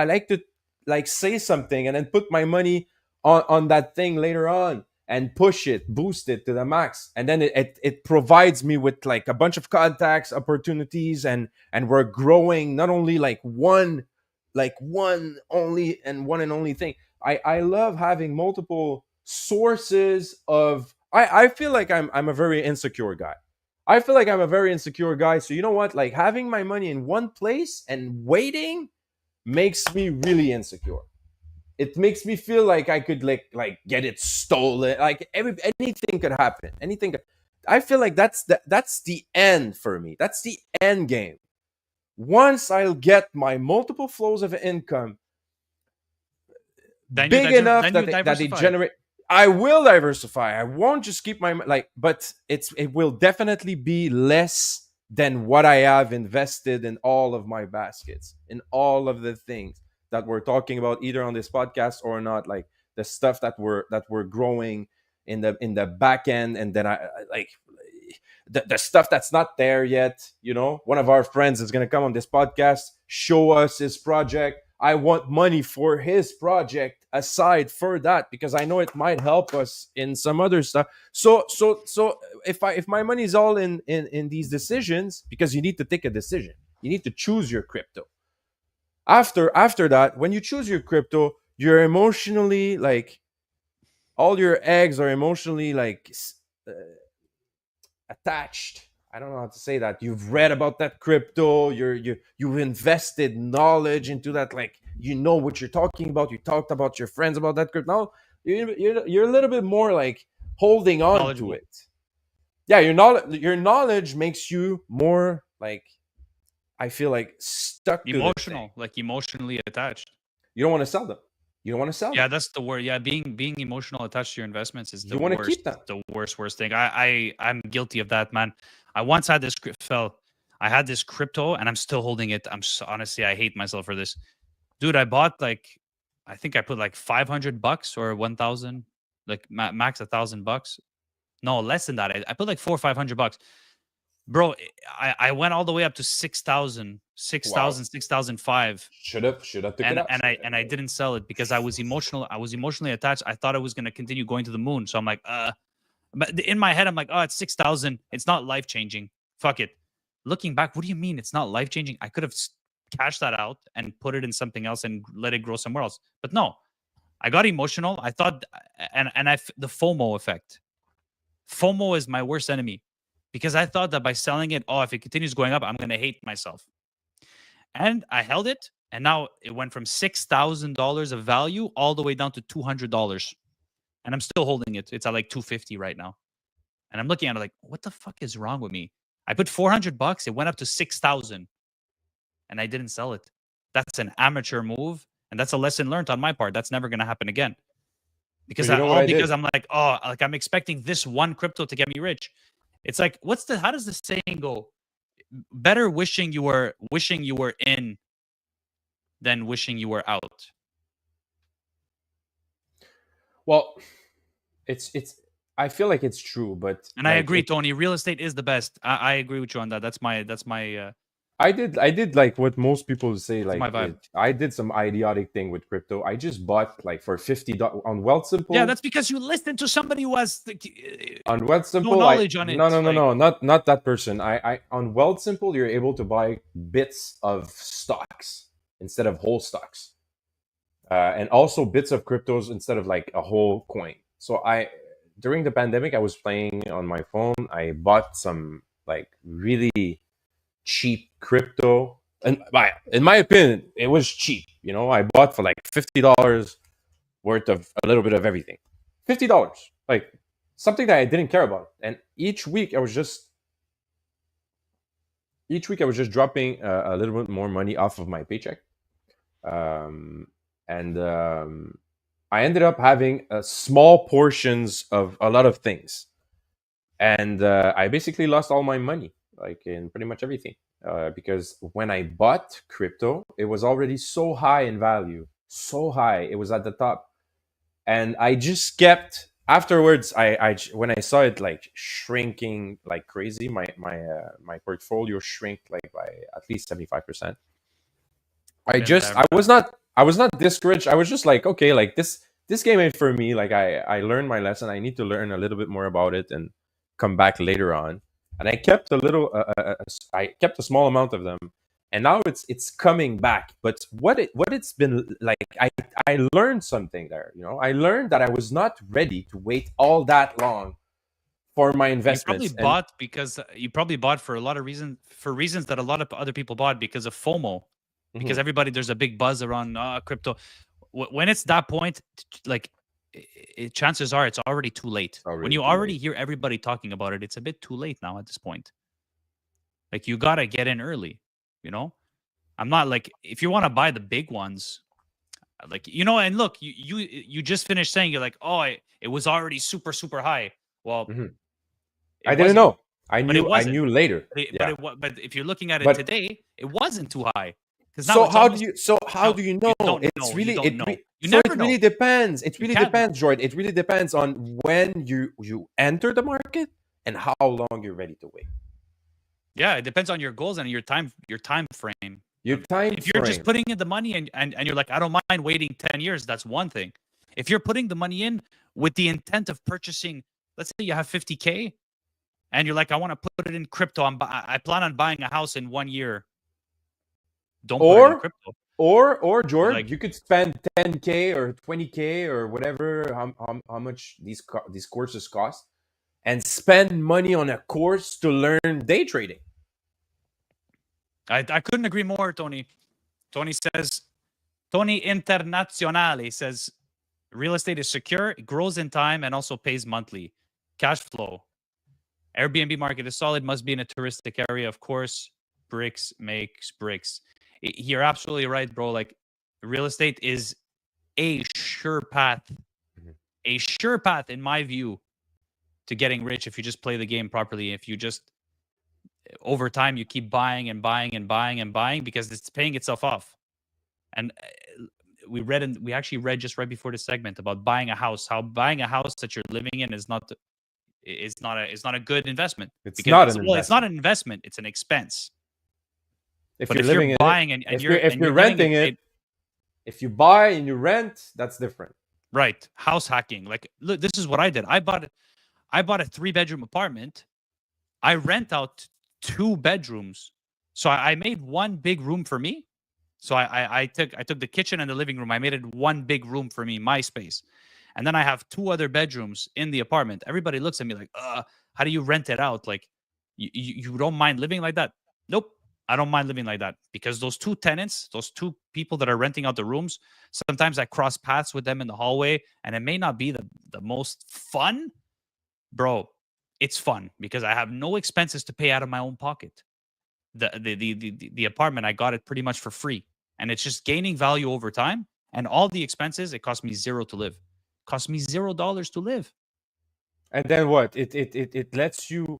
like say something and then put my money on that thing later on and push it, boost it to the max. And then it provides me with like a bunch of contacts, opportunities, and we're growing not only like one only and one and only thing. I love having multiple sources of. I feel like I'm a very insecure guy. I feel like I'm a very insecure guy. So you know what? Like having my money in one place and waiting makes me really insecure. It makes me feel like I could like get it stolen. Like anything could happen. Anything. I feel like that's the end for me. That's the end game. Once I'll get my multiple flows of income then big enough then you that they diversify. generate, I will diversify. I won't just keep my like, but it will definitely be less than what I have invested in all of my baskets, in all of the things that we're talking about either on this podcast or not, like the stuff that we're growing in the back end. And then I like the stuff that's not there yet. One of our friends is going to come on this podcast, show us his project. I want money for his project aside for that, because I know it might help us in some other stuff. So if my money is all in these decisions, because you need to take a decision, you need to choose your crypto. After that, when you choose your crypto, you're emotionally like, all your eggs are emotionally like uh, attached. I don't know how to say that. You've read about that crypto. You've invested knowledge into that. Like, you know what you're talking about. You talked about your friends about that crypto. Now you're a little bit more like holding on to Knowledgeable. it. Yeah, your knowledge makes you more like I feel like stuck to this thing. Emotional, like emotionally attached. You don't want to sell them. You don't want to sell Yeah, them. that's the word. Yeah, being emotional attached to your investments is You want to keep them. the worst thing. I'm guilty of that, man. I once had this I had this crypto and I'm still holding it. Honestly, I hate myself for this. Dude, I bought like I think I put like $500 or 1,000, like max $1,000. No, less than that. I put like 400 or 500 bucks. Bro, I went all the way up to 6,000, Wow. 6,005, Should have took it and out. I didn't sell it because I was emotionally attached. I thought I was going to continue going to the moon. So I'm like, but in my head I'm like, oh, it's 6,000. It's not life-changing. Fuck it. Looking back, what do you mean it's not life-changing? I could have cashed that out and put it in something else and let it grow somewhere else. But no. I got emotional. I thought the FOMO effect. FOMO is my worst enemy because I thought that by selling it, oh, if it continues going up, I'm going to hate myself. And I held it, and now it went from $6,000 of value all the way down to $200, and I'm still holding it. It's at like 250 right now, and I'm looking at it like, what the fuck is wrong with me? I put $400, it went up to 6,000, and I didn't sell it. That's an amateur move, and that's a lesson learned on my part. That's never going to happen again. But Because you know what I because did? I'm like, oh, like I'm expecting this one crypto to get me rich. It's like, how does the saying go? Better wishing you were in than wishing you were out. Well, it's. I feel like it's true, but And I like agree, Tony. Real estate is the best. I agree with you on that. I did like what most people say. That's my Like vibe. I did some idiotic thing with crypto. I just bought like for $50 on Wealthsimple. Yeah, that's because you listened to somebody who has On no Wealthsimple, I knowledge on no it. no no Like no not that person. I on Wealthsimple, you're able to buy bits of stocks instead of whole stocks, and also bits of cryptos instead of like a whole coin. So I during the pandemic, I was playing on my phone. I bought some like really cheap crypto, and in my opinion, it was cheap. I bought for like $50 worth of a little bit of everything. $50, like something that I didn't care about. And each week I was just dropping a little bit more money off of my paycheck, and I ended up having small portions of a lot of things, and I basically lost all my money, like in pretty much everything, because when I bought crypto, it was already so high in value, so high, it was at the top, and I just kept. Afterwards, I when I saw it like shrinking like crazy, my portfolio shrank like by at least 75%. I been just there, man. I was not discouraged. I was just like, okay, like this game ain't for me. Like I learned my lesson. I need to learn a little bit more about it and come back later on. And I kept I kept a small amount of them, and now it's coming back. But what it's been like, I learned something there. I learned that I was not ready to wait all that long for my You probably investments. And bought because you probably bought for a lot of reasons, for reasons that a lot of other people bought because of FOMO. Because Mhm, there's a big buzz around crypto. When it's that point, like chances are it's already too late. it's When already you too late. already hear everybody talking about it, it's a bit too late now at this point. Like you gotta get in early. You know, I'm not like if you want to buy the big ones, like and look, you just finished saying you're like, oh, it was already super high. Well, Mhm. it I didn't wasn't, know. I but it knew. I wasn't. knew later. But Yeah, but if you're looking at it but today, it wasn't too high because now so it's how do almost you so how no. do you You know? don't know. You don't know. You So never it really know. depends. It You really can't know. depends, Jordan. It really depends on when you enter the market and how long you're ready to wait. Yeah, it depends on your goals and your time frame. Your time If you're just frame. putting in the money and you're like, I don't mind waiting 10 years, that's one thing. If you're putting the money in with the intent of purchasing, let's say you have 50K and you're like, I want to put it in crypto. I plan on buying a house in 1 year. Don't put it in Or crypto. or But George, like, you could spend 10K or 20K or whatever how much these courses cost, and spend money on a course to learn day trading. I couldn't agree more, Tony. Tony Internazionale says, real estate is secure, it grows in time, and also pays monthly. Cash flow. Airbnb market is solid, must be in a touristic area, of course. bricks makes bricks. You're absolutely right, bro. Like, real estate is a sure path, Mhm. in my view, to getting rich if you just play the game properly. If you just over time you keep buying and buying and buying and buying because it's paying itself off. And we actually read just right before the segment about buying a house. How buying a house that you're living in is not a good investment It's because not an it's not investment. an investment, it's an expense. If But you're if you're living in it, buying and if you're you're getting it renting it, paid if you buy and you rent, that's different. right, house hacking. Like, look, this is what I did. I bought a 3-bedroom apartment. I rent out 2 bedrooms. So I made one big room for me. So I took the kitchen and the living room. I made it one big room for me, my space. And then I have 2 other bedrooms in the apartment. Everybody looks at me like, how do you rent it out? Like, you don't mind living like that? Nope. I don't mind living like that because those 2 tenants, those 2 people that are renting out the rooms, sometimes I cross paths with them in the hallway and it may not be the most fun, bro. It's fun because I have no expenses to pay out of my own pocket. The apartment, I got it pretty much for free, and it's just gaining value over time. And all the expenses, it cost me zero to live. Cost me $0 to live. And then what? It lets you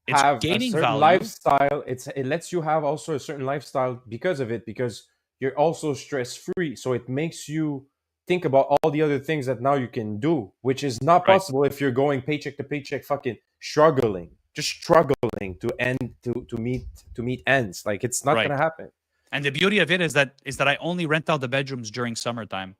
It's have a gaining certain value. lifestyle. It lets you have also a certain lifestyle because of it, because you're also stress free. So it makes you think about all the other things that now you can do, which is not Right, possible if you're going paycheck to paycheck, fucking struggling, just struggling to meet ends. Like, it's not right. gonna happen. And the beauty of it is that I only rent out the bedrooms during summertime.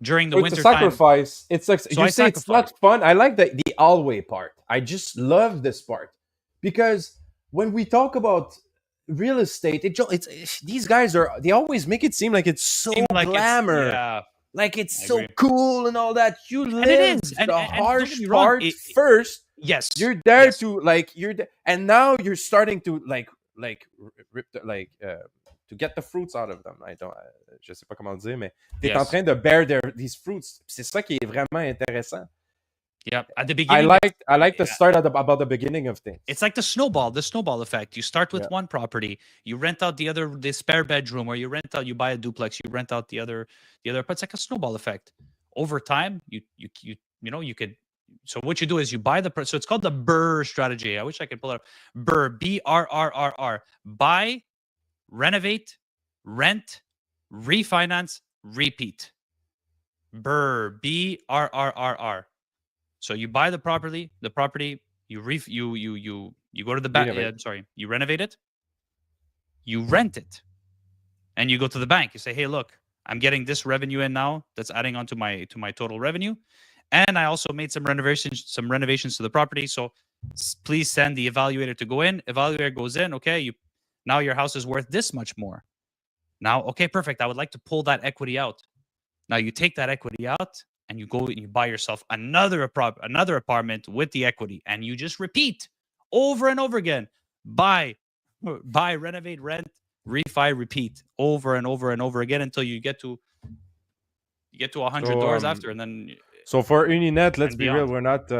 During the So it's a winter time, sacrifice. It's like so you I say it's sacrifice. not fun. I like the always part. I just love this part because when we talk about real estate, it's these guys they always make it seem like it's so Seem like it's glamour, yeah, like it's I so agree. cool and all that. You And it live is. the And don't get harsh me wrong. part first. Yes, You're there yes, to like and now you're starting to rip to get the fruits out of them. Je sais pas comment dire, mais t'es en yes. train de bear these fruits. C'est ça qui est vraiment intéressant. Yeah. At the beginning, I like the start about the beginning of things. it's like the snowball effect. You start with Yeah. one property, you rent out the spare bedroom, or you buy a duplex, you rent out the other. But it's like a snowball effect. Over time, you could. So what you do is you buy so it's called the BRRRR strategy. I wish I could pull it up. BRRRR, BRRRR. Buy, renovate, rent, refinance, repeat. BRRRR, BRRRR. So you buy the property, you go to the back. Renovate. Sorry, you renovate it, you rent it, and you go to the bank. You say, "Hey, look, I'm getting this revenue in now. That's adding on to my total revenue, and I also made some renovations to the property. So please send the evaluator to go in. Evaluator goes in. Okay, now your house is worth this much more. Now, okay, perfect. I would like to pull that equity out. Now you take that equity out and you go and you buy yourself another apartment with the equity, and you just repeat over and over again. Buy, renovate, rent, refi, repeat over and over and over again until you get to $100 after, and then So for Uninet, let's and be real, beyond. we're not.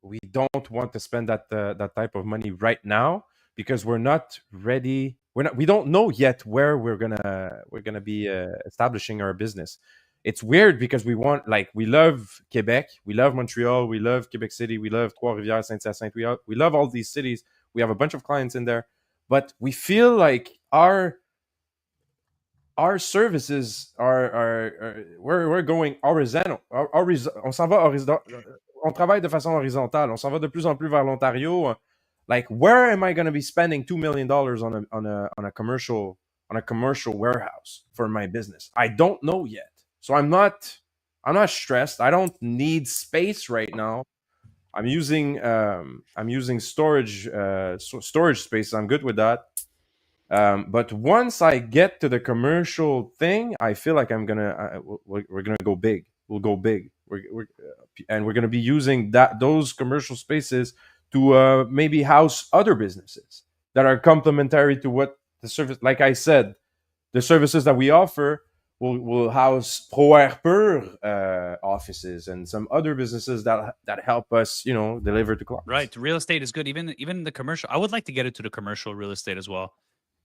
We don't want to spend that type of money right now because we're not ready. We don't know yet where we're gonna be establishing our business. It's weird because we love Quebec, we love Montreal, we love Quebec City, we love Trois-Rivières, Saint-Hyacinthe, we love all these cities. We have a bunch of clients in there, but we feel like our services are we're going horizontal. On s'en va on travaille de façon horizontale. On s'en va de plus en plus vers l'Ontario. Like, where am I going to be spending $2 million on a commercial warehouse for my business? I don't know yet. So I'm not stressed. I don't need space right now. I'm using storage space. I'm good with that. But once I get to the commercial thing, I feel like we're gonna go big. We'll go big. And we're gonna be using those commercial spaces to maybe house other businesses that are complementary to what the service. Like I said, the services that we offer. will house Pro offices and some other businesses that help us, deliver to clients. Right. Real estate is good. Even the commercial. I would like to get into the commercial real estate as well.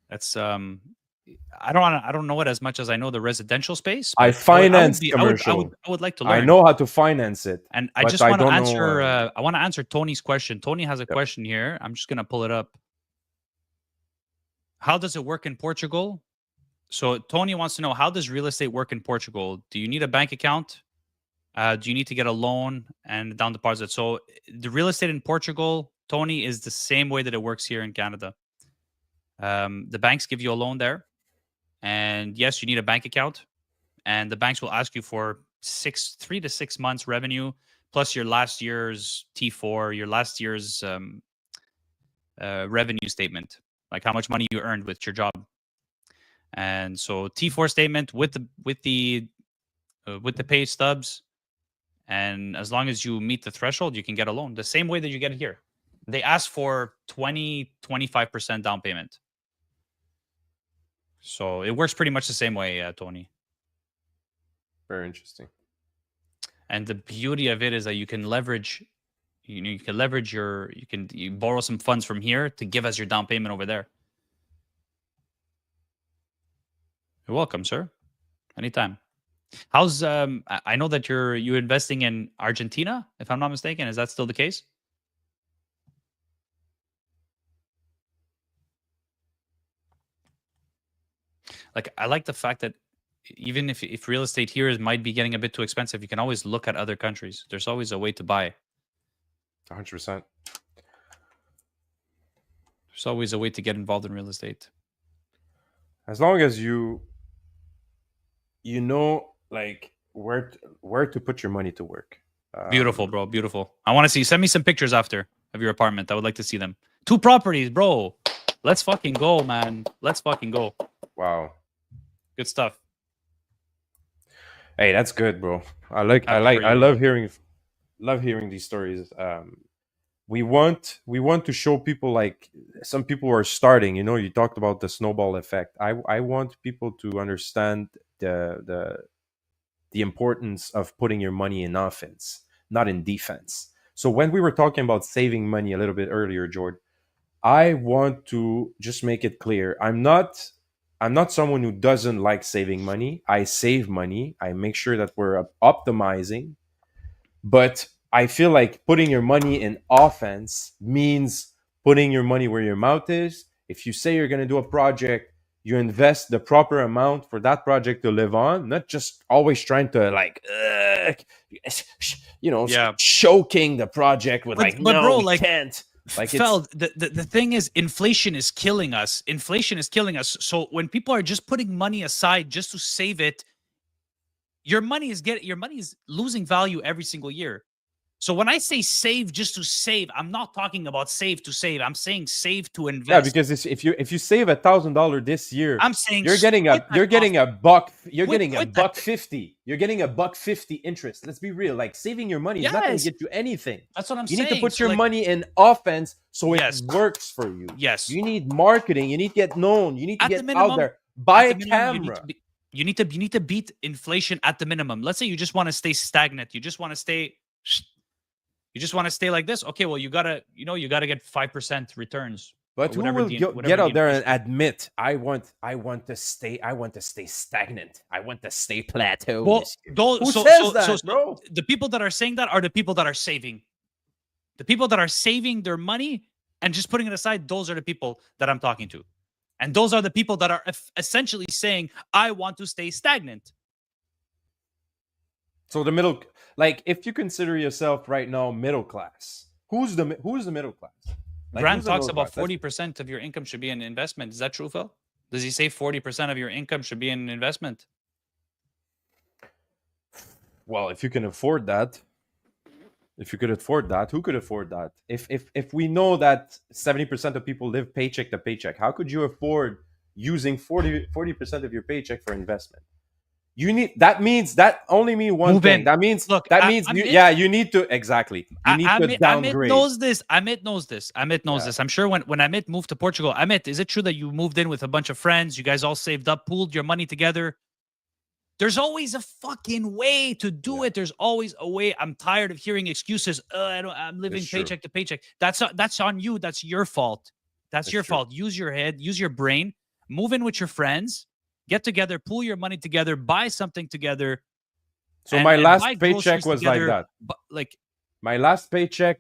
That's I don't know it as much as I know the residential space, I but finance commercial. I would like to learn. I know how to finance it, And I but just I want to don't answer. know. I want to answer Tony's question. Tony has a Yep. question here. I'm just gonna pull it up. How does it work in Portugal? So Tony wants to know, how does real estate work in Portugal? Do you need a bank account? Do you need to get a loan and down deposit? So the real estate in Portugal, Tony, is the same way that it works here in Canada. The banks give you a loan there, and yes, you need a bank account, and the banks will ask you for 3 to 6 months revenue plus your last year's T4, your last year's revenue statement, like how much money you earned with your job. And so T4 statement with the pay stubs, and as long as you meet the threshold, you can get a loan the same way that you get it here. They ask for 25% down payment. So it works pretty much the same way, Tony. Very interesting. And the beauty of it is that you can leverage, you borrow some funds from here to give us your down payment over there. You're welcome, sir. Anytime. How's I know that you're investing in Argentina, if I'm not mistaken. Is that still the case? Like, I like the fact that even if real estate here might be getting a bit too expensive, you can always look at other countries. There's always a way to buy. 100%. There's always a way to get involved in real estate. As long as you know, like, where to put your money to work. Beautiful, bro. Beautiful. I want to see. Send me some pictures after of your apartment. I would like to see them. 2 properties, bro. Let's fucking go, man. Let's fucking go. Wow. Good stuff. Hey, that's good, bro. I love hearing these stories. We want to show people, like, some people are starting. You talked about the snowball effect. I want people to understand the importance of putting your money in offense, not in defense. So when we were talking about saving money a little bit earlier, Jordan, I want to just make it clear. I'm not someone who doesn't like saving money. I save money. I make sure that we're optimizing. But I feel like putting your money in offense means putting your money where your mouth is. If you say you're going to do a project, you invest the proper amount for that project to live on, not just always trying to, like, choking the project with, but bro, like, can't. Like, Feld, the thing is, inflation is killing us. Inflation is killing us. So when people are just putting money aside just to save it, your money is losing value every single year. So when I say save just to save, I'm not talking about save to save. I'm saying save to invest. Yeah, because if you save $1,000 this year, I'm saying you're getting $1.50. You're getting $1.50 interest. Let's be real. Like, saving your money is not going to get you anything. That's what I'm saying. You need to put your money in offense so Yes. it works for you. Yes. You need marketing. You need to get known. You need to At get the minimum, out there. Buy a At the minimum, camera. You need to beat inflation at the minimum. Let's say you just want to stay stagnant. You just want to stay like this. Okay, well, you gotta get 5% returns. But who will get out there and admit, I want to stay stagnant. I want to stay plateau. Well, who says that, bro? The people that are saying that are the people that are saving. The people that are saving their money and just putting it aside, those are the people that I'm talking to. And those are the people that are essentially saying, I want to stay stagnant. So the middle, like, if you consider yourself right now middle class, who's the middle class? Like, Grant talks about 40% of your income should be in investment. Is that true, Phil? Does he say 40% of your income should be in investment? Well, if you can afford that, who could afford that? If we know that 70% of people live paycheck to paycheck, how could you afford using 40% of your paycheck for investment? You need that only means one thing. That means you need to downgrade. Amit knows this. Amit knows this. I'm sure when Amit moved to Portugal, Amit, is it true that you moved in with a bunch of friends? You guys all saved up, pooled your money together? There's always a fucking way to do Yeah, it. There's always a way. I'm tired of hearing excuses. I'm it's living true. paycheck to paycheck. That's on you. That's your fault. That's It's your true. fault. Use your head, use your brain, move in with your friends, get together, pool your money together, buy something together, So my and buy last paycheck groceries was like together. that. But like, My last paycheck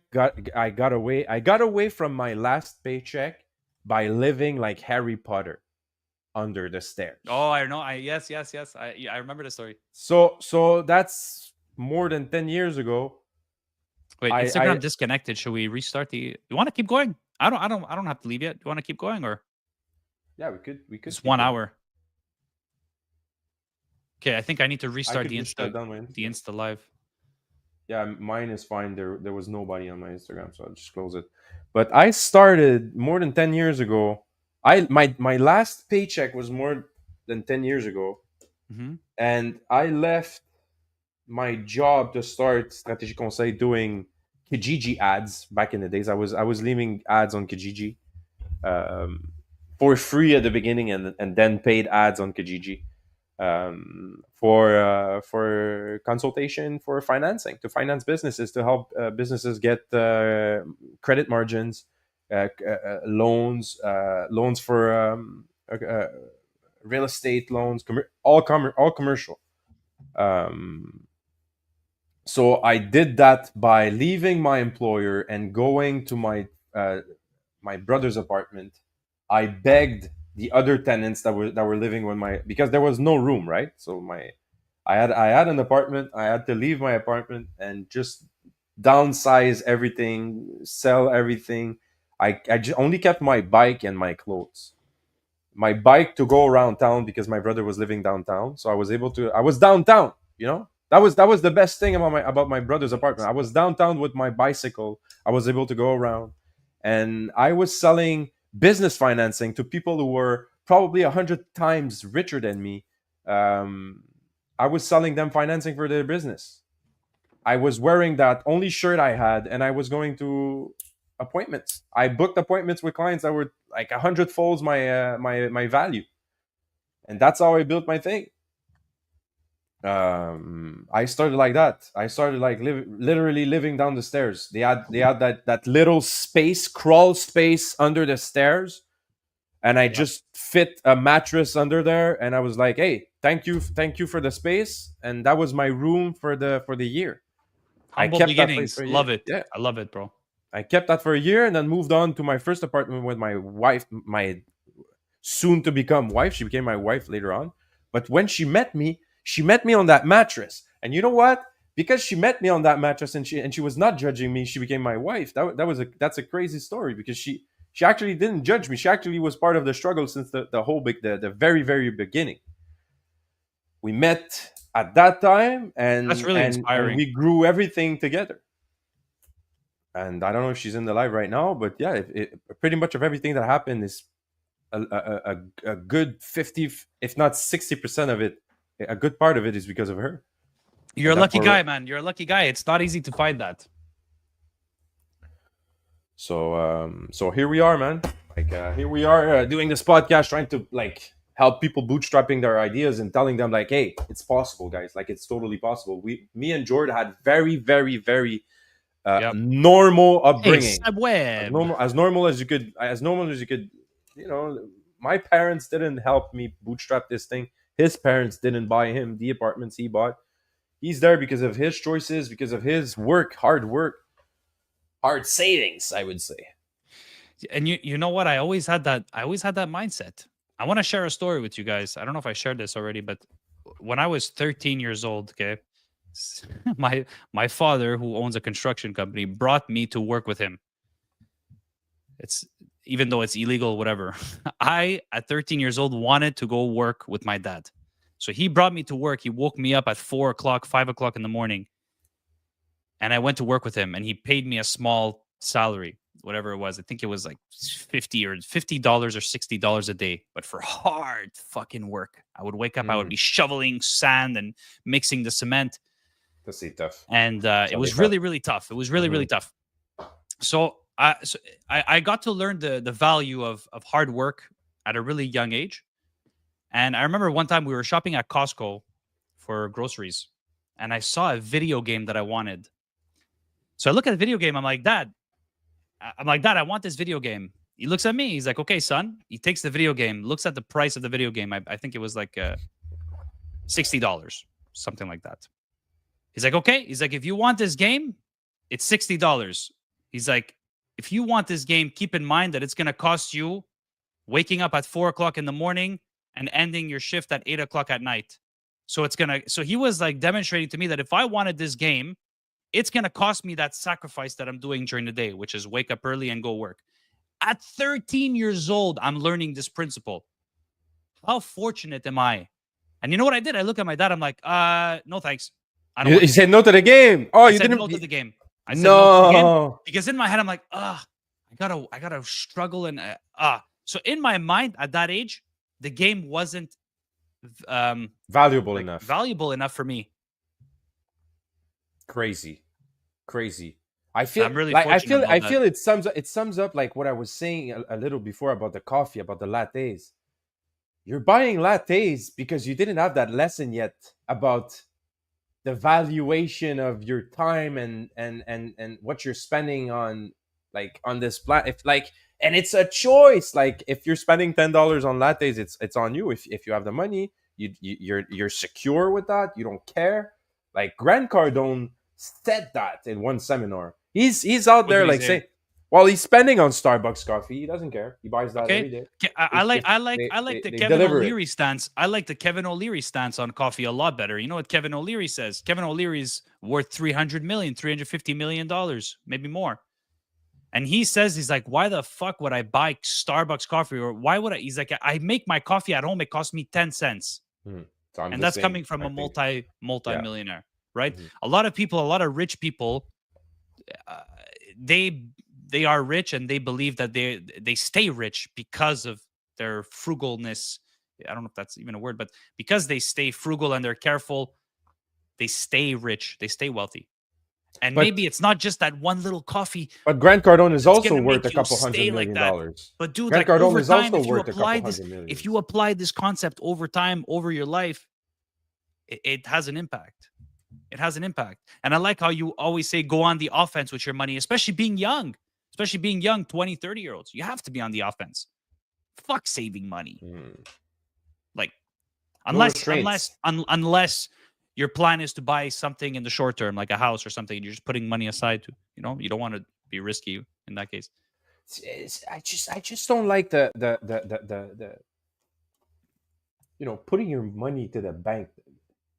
I got away from my last paycheck by living like Harry Potter under the oh, stairs. I know. I Yes, yes, yes. I remember the story. So that's more than 10 years ago. Wait, I Instagram disconnected. Should we restart the? You want to keep going? I don't have to leave yet. Do you want to keep going, or Yeah, we could it's keep one going. hour? Okay, I think I need to I restart could just shut down my the Instagram. Insta live. Yeah, mine is fine. There was nobody on my Instagram, so I'll just close it. But I started more than 10 years ago. My last paycheck was more than 10 years ago, Mm-hmm. and I left my job to start Stratégie Conseil doing Kijiji ads back in the days. I was leaving ads on Kijiji um, for free at the beginning, and then paid ads on Kijiji for consultation for financing to finance businesses to help businesses get credit margins, loans for real estate loans, all commercial. Um, so I did that by leaving my employer and going to my brother's apartment. I begged the other tenants that were living with my, because there was no room, right? So I had an apartment. I had to leave my apartment and just downsize everything, sell everything. I only kept my bike and my clothes. My bike to go around town because my brother was living downtown, so I was downtown. That was the best thing about my brother's apartment. I was downtown with my bicycle. I was able to go around, and I was selling business financing to people who were probably 100 times richer than me. um, I was selling them financing for their business. I was wearing that only shirt I had, and I was going to appointments. I booked appointments with clients that were like 100 folds my value, and that's how I built my thing. I started like that. I started like literally living down the stairs. They had that little space, crawl space under the stairs, and I Yeah, just fit a mattress under there, and I was like, "Hey, thank you for the space," and that was my room for the year. I humble kept that place beginnings. for a Love year. it. Yeah, I love it, bro. I kept that for a year, and then moved on to my first apartment with my wife, my soon to become wife. She became my wife later on. But when she met me on that mattress. And you know what? Because she met me on that mattress, and she was not judging me, she became my wife. That's a crazy story, because she actually didn't judge me. She actually was part of the struggle since the very, very beginning. We met at that time, That's and really and and inspiring. we grew everything together. And I don't know if she's in the live right now, but yeah, pretty much of everything that happened is a good 50, if not 60% of it. A good part of it is because of her. You're And a that's lucky where guy, man. You're a lucky guy. It's not easy to find that. so here we are, man. Like here we are, doing this podcast, trying to like help people bootstrapping their ideas and telling them like, hey, it's possible, guys. Like, it's totally possible. Me and Jordan had very, very, very Yep. normal Hey, upbringing, as Subweb. normal as you could. You know, my parents didn't help me bootstrap this thing. His parents didn't buy him the apartments he bought. He's there because of his choices, because of his work, hard savings, I would say. And you know what? I always had that mindset. I want to share a story with you guys. I don't know if I shared this already, but when I was 13 years old, okay, s- my father, who owns a construction company, brought me to work with him. It's even though it's illegal, whatever. I at 13 years old wanted to go work with my dad. So he brought me to work. He woke me up at 4 o'clock, 5 o'clock in the morning, and I went to work with him, and he paid me a small salary, whatever it was. I think it was like $50 or $60 a day, but for hard fucking work. I would wake up, I would Mm, be shoveling sand and mixing the cement, that's tough. and it Ça was dépend. really, really tough. It was really, really Mhm. tough. So I got to learn the value of hard work at a really young age. And I remember one time we were shopping at Costco, for groceries, and I saw a video game that I wanted. So I look at the video game. I'm like, Dad, I want this video game. He looks at me. He's like, okay, son. He takes the video game, looks at the price of the video game. I think it was like $60, something like that. He's like, okay. He's like, if you want this game, it's $60. He's like, if you want this game, keep in mind that it's going to cost you waking up at 4 o'clock in the morning and ending your shift at 8 o'clock at night. So he was like demonstrating to me that if I wanted this game, it's going to cost me that sacrifice that I'm doing during the day, which is wake up early and go work. At 13 years old, I'm learning this principle. How fortunate am I? And you know what I did? I look at my dad. I'm like, no, thanks. I don't. You said no to the game. Oh, you didn't. No to the game. I said no to the game because in my head I'm like, I gotta struggle and So in my mind at that age, the game wasn't valuable enough for me. Crazy. I feel I'm really like I fortunate feel it sums up like what I was saying a little before about the coffee, about the lattes. You're buying lattes because you didn't have that lesson yet about the valuation of your time and what you're spending on, like, on this and it's a choice. Like, if you're spending $10 on lattes, it's on you. If you have the money, you're secure with that. You don't care. Like, Grant Cardone said that in one seminar. He's out there like saying, well, he's spending on Starbucks coffee. He doesn't care. He buys that every day. I like the Kevin O'Leary stance. I like the Kevin O'Leary stance on coffee a lot better. You know what Kevin O'Leary says? Kevin O'Leary's worth $350 million, maybe more. And he says, he's like, why the fuck would I buy Starbucks coffee? Or why would I? He's like, I make my coffee at home. It costs me 10 cents. So and that's coming from a multi-millionaire, right? Mm-hmm. A lot of rich people, they are rich and they believe that they stay rich because of their frugalness. I don't know if that's even a word, but because they stay frugal and they're careful, they stay rich, they stay wealthy. And maybe it's not just that one little coffee. But Grant Cardone is also worth a couple $100 million. But dude, Grant Cardone over time, if you apply this concept over time, over your life, it has an impact. It has an impact. And I like how you always say go on the offense with your money, especially being young. 20, 30-year-olds. You have to be on the offense. Fuck saving money. Like, unless your plan is to buy something in the short term, like a house or something, and you're just putting money aside to, you don't want to be risky in that case. I just don't like the putting your money to the bank.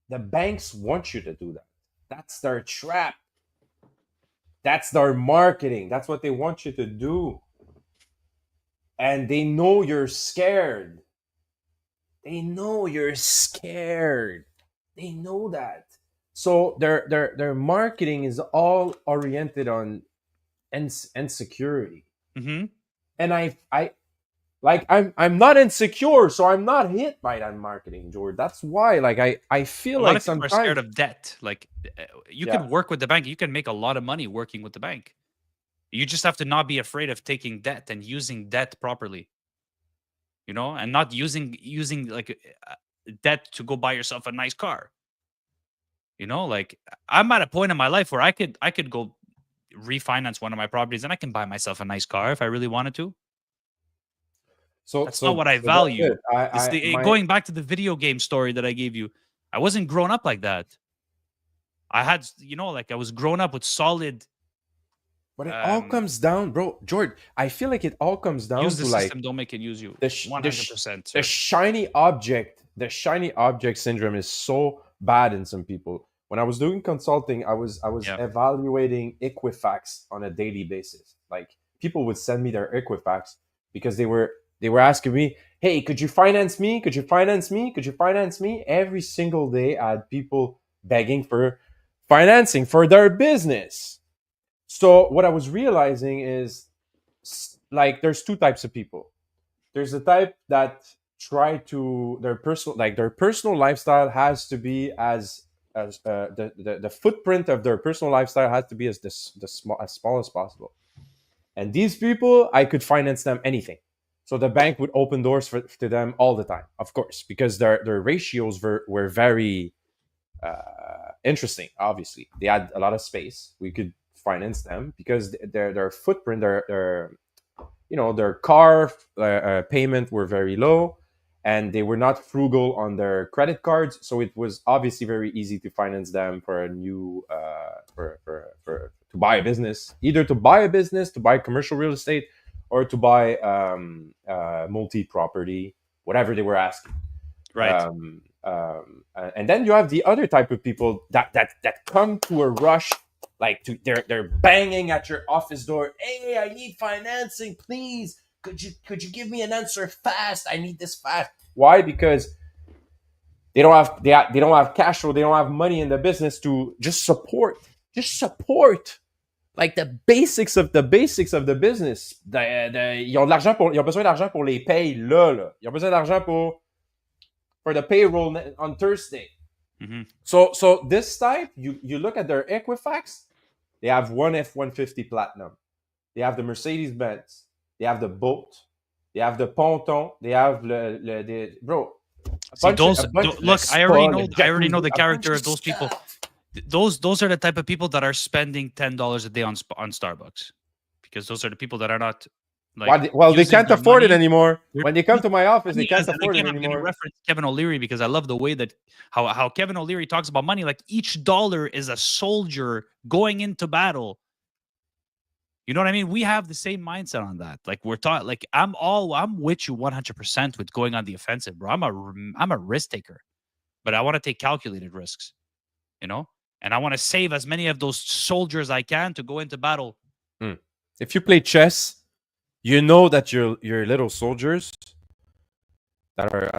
The banks want you to do that. That's their trap. That's their marketing. That's what they want you to do. And they know you're scared. They know that. So their marketing is all oriented on insecurity. Mm-hmm. And I'm not insecure, so I'm not hit by that marketing, George. That's why, like, I feel like sometimes are scared of debt. Like, you can work with the bank, you can make a lot of money working with the bank. You just have to not be afraid of taking debt and using debt properly. And not using like debt to go buy yourself a nice car. Like, I'm at a point in my life where I could go refinance one of my properties and I can buy myself a nice car if I really wanted to. So that's not what I value. Going back to the video game story that I gave you, I wasn't grown up like that. I had, I was grown up with solid. But it all comes down, bro, George. I feel like it all comes down use the to system, don't make it use you. 100%. The shiny object syndrome is so bad in some people. When I was doing consulting, I was evaluating Equifax on a daily basis. Like, people would send me their Equifax because they were asking me, hey, could you finance me? Could you finance me? Could you finance me? Every single day, I had people begging for financing for their business. So what I was realizing is, like, there's two types of people. There's the type that try to, their personal lifestyle has to be as the footprint of their personal lifestyle has to be as small as possible. And these people, I could finance them anything. So the bank would open doors to them all the time, of course, because their ratios were very Interesting. Obviously, they had a lot of space. We could finance them because their footprint, their car payment were very low, and they were not frugal on their credit cards. So it was obviously very easy to finance them for a new for to buy a business, either to buy a business, to buy commercial real estate, or to buy multi property, whatever they were asking. Right. And then you have the other type of people that come to a rush, like they're banging at your office door. Hey, I need financing, please. Could you give me an answer fast? I need this fast. Why? Because they don't have cash flow. They don't have money in the business to just support like the basics of the business. Ils ont de l'argent ils ont besoin d'argent pour les payes là. Ils ont besoin d'argent for the payroll on Thursday. Mm-hmm. So this type, you look at their Equifax, they have one F-150 Platinum. They have the Mercedes-Benz. They have the Bolt. They have the Ponton. They have bro. See, look, I already know the character of those people. Those are the type of people that are spending $10 a day on Starbucks, because those are the people that are not like. Well, they can't afford it anymore. When they come to my office, they can't afford it anymore. I'm going to reference Kevin O'Leary because I love the way that how Kevin O'Leary talks about money. Like each dollar is a soldier going into battle. You know what I mean? We have the same mindset on that. Like we're taught. Like I'm with you 100% with going on the offensive, bro. I'm a risk taker, but I want to take calculated risks. You know, and I want to save as many of those soldiers I can to go into battle. If you play chess, you know that your little soldiers that are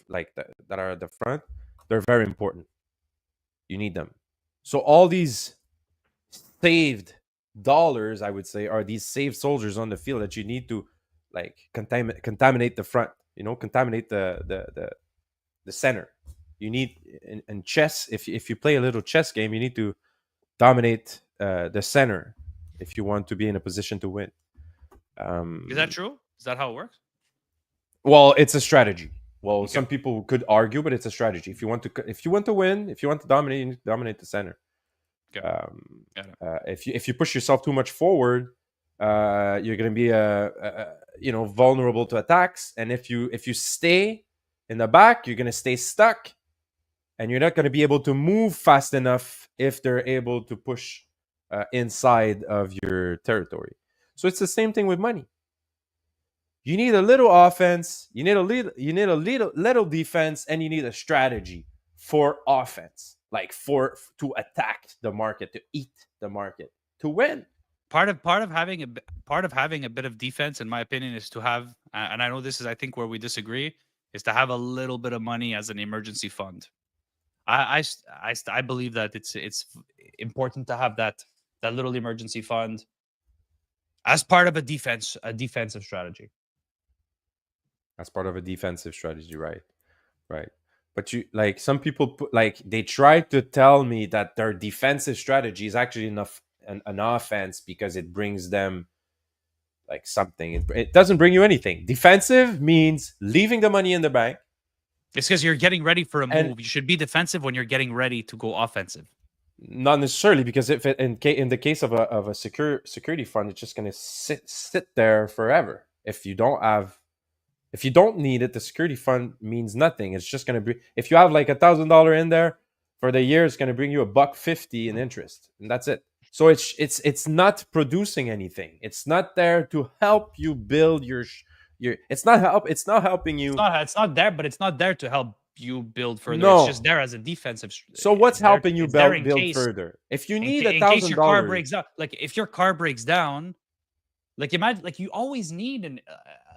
that are at the front, they're very important. You need them. So all these saved dollars, I would say, are these saved soldiers on the field that you need to like contaminate the front. You know, contaminate the center. You need in chess. If you play a little chess game, you need to dominate the center if you want to be in a position to win. Is that true? Is that how it works? Well, it's a strategy. Well, okay. Some people could argue, but it's a strategy. If you want to win, if you want to dominate, you need to dominate the center. Okay. If you push yourself too much forward, you're going to be vulnerable to attacks. And if you stay in the back, you're going to stay stuck, and you're not going to be able to move fast enough if they're able to push inside of your territory. So it's the same thing with money. You need a little offense, you need a little defense, and you need a strategy for offense, like to attack the market, to eat the market, to win. Part of having a bit of defense, in my opinion, is to have, and I know this is, I think, where we disagree, is to have a little bit of money as an emergency fund. I believe that it's important to have that little emergency fund as part of a defensive strategy. As part of a defensive strategy, right? But you, like, some people they try to tell me that their defensive strategy is actually an offense because it brings them like something. It doesn't bring you anything. Defensive means leaving the money in the bank. It's because you're getting ready for a move. You should be defensive when you're getting ready to go offensive. Not necessarily, because if in the case of a security fund, it's just going to sit there forever. If you don't need it, the security fund means nothing. It's just going to be, if you have like $1,000 in there for the year, it's going to bring you $1.50 in interest, and that's it. So it's not producing anything. It's not there to help you build your. It's not helping you. It's not there, but it's not there to help you build further. No. It's just there as a defensive. So what's helping you build further? If you need $1,000, in case your car breaks down, like if your car breaks down, like imagine, like you always need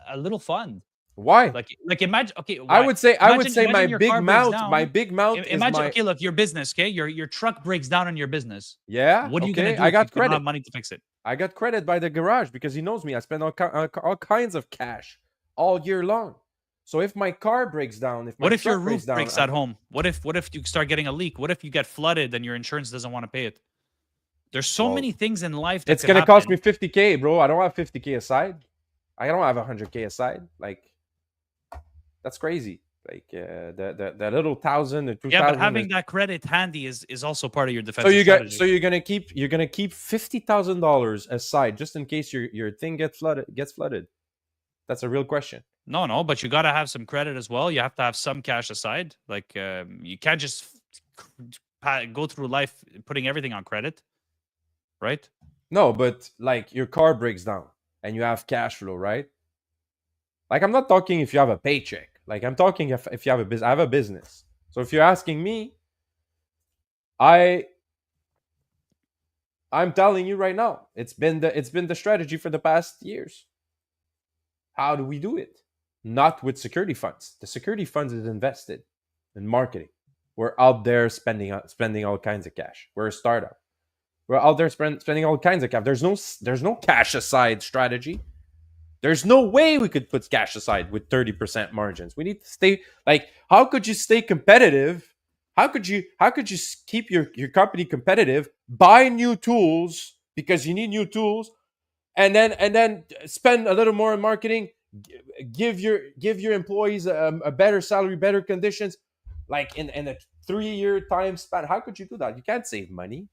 a little fund. Why? Like imagine. Okay, why? I would say my big mouth. Imagine, okay, look, your business. Okay, your truck breaks down in your business. Yeah. What are you gonna do? I got credit. You don't have money to fix it. I got credit by the garage because he knows me. I spend all kinds of cash all year long. So if my car breaks down, what if your roof breaks at home? What if you start getting a leak? What if you get flooded and your insurance doesn't want to pay it? There's so many things in life that it's going to cost me $50K, bro. I don't have $50K aside. I don't have $100K aside. Like, that's crazy. Like the little 1,000 or Yeah, but 2,000. having that credit handy is also part of your So defensive strategy. you're gonna keep $50,000 aside just in case your thing gets flooded. That's a real question. No, but you got to have some credit as well. You have to have some cash aside. Like you can't just go through life putting everything on credit, right? No, but like your car breaks down and you have cash flow, right? Like I'm not talking if you have a paycheck. Like I'm talking if you have a business. I have a business. So if you're asking me, I I'm telling you right now, it's been the strategy for the past years. How do we do it? Not with security funds. The security funds is invested in marketing. We're out there spending all kinds of cash. We're a startup. We're out there spending all kinds of cash. There's no cash aside strategy. There's no way we could put cash aside with 30% margins. We need to stay like how could you stay competitive? How could you keep your company competitive? Buy new tools because you need new tools and then spend a little more in marketing, give your employees a better salary, better conditions, like in a 3-year time span. How could you do that? You can't save money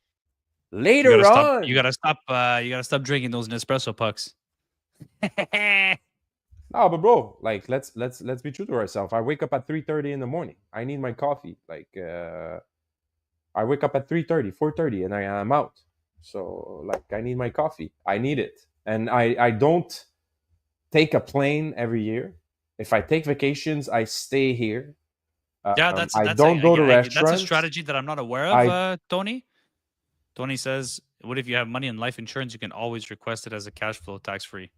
You gotta later stop. You on. gotta stop. You gotta stop drinking those Nespresso pucks. No, but bro, like let's be true to ourselves. I wake up at 3:30 in the morning. I need my coffee. Like I wake up at 3:30, 4:30, and I'm out. So like I need my coffee. I need it, and I don't take a plane every year. If I take vacations, I stay here. Yeah, I that's don't go to that's a restaurants. strategy that I'm not aware of. I Tony. Tony says, "What if you have money in life insurance? You can always request it as a cash flow, tax free."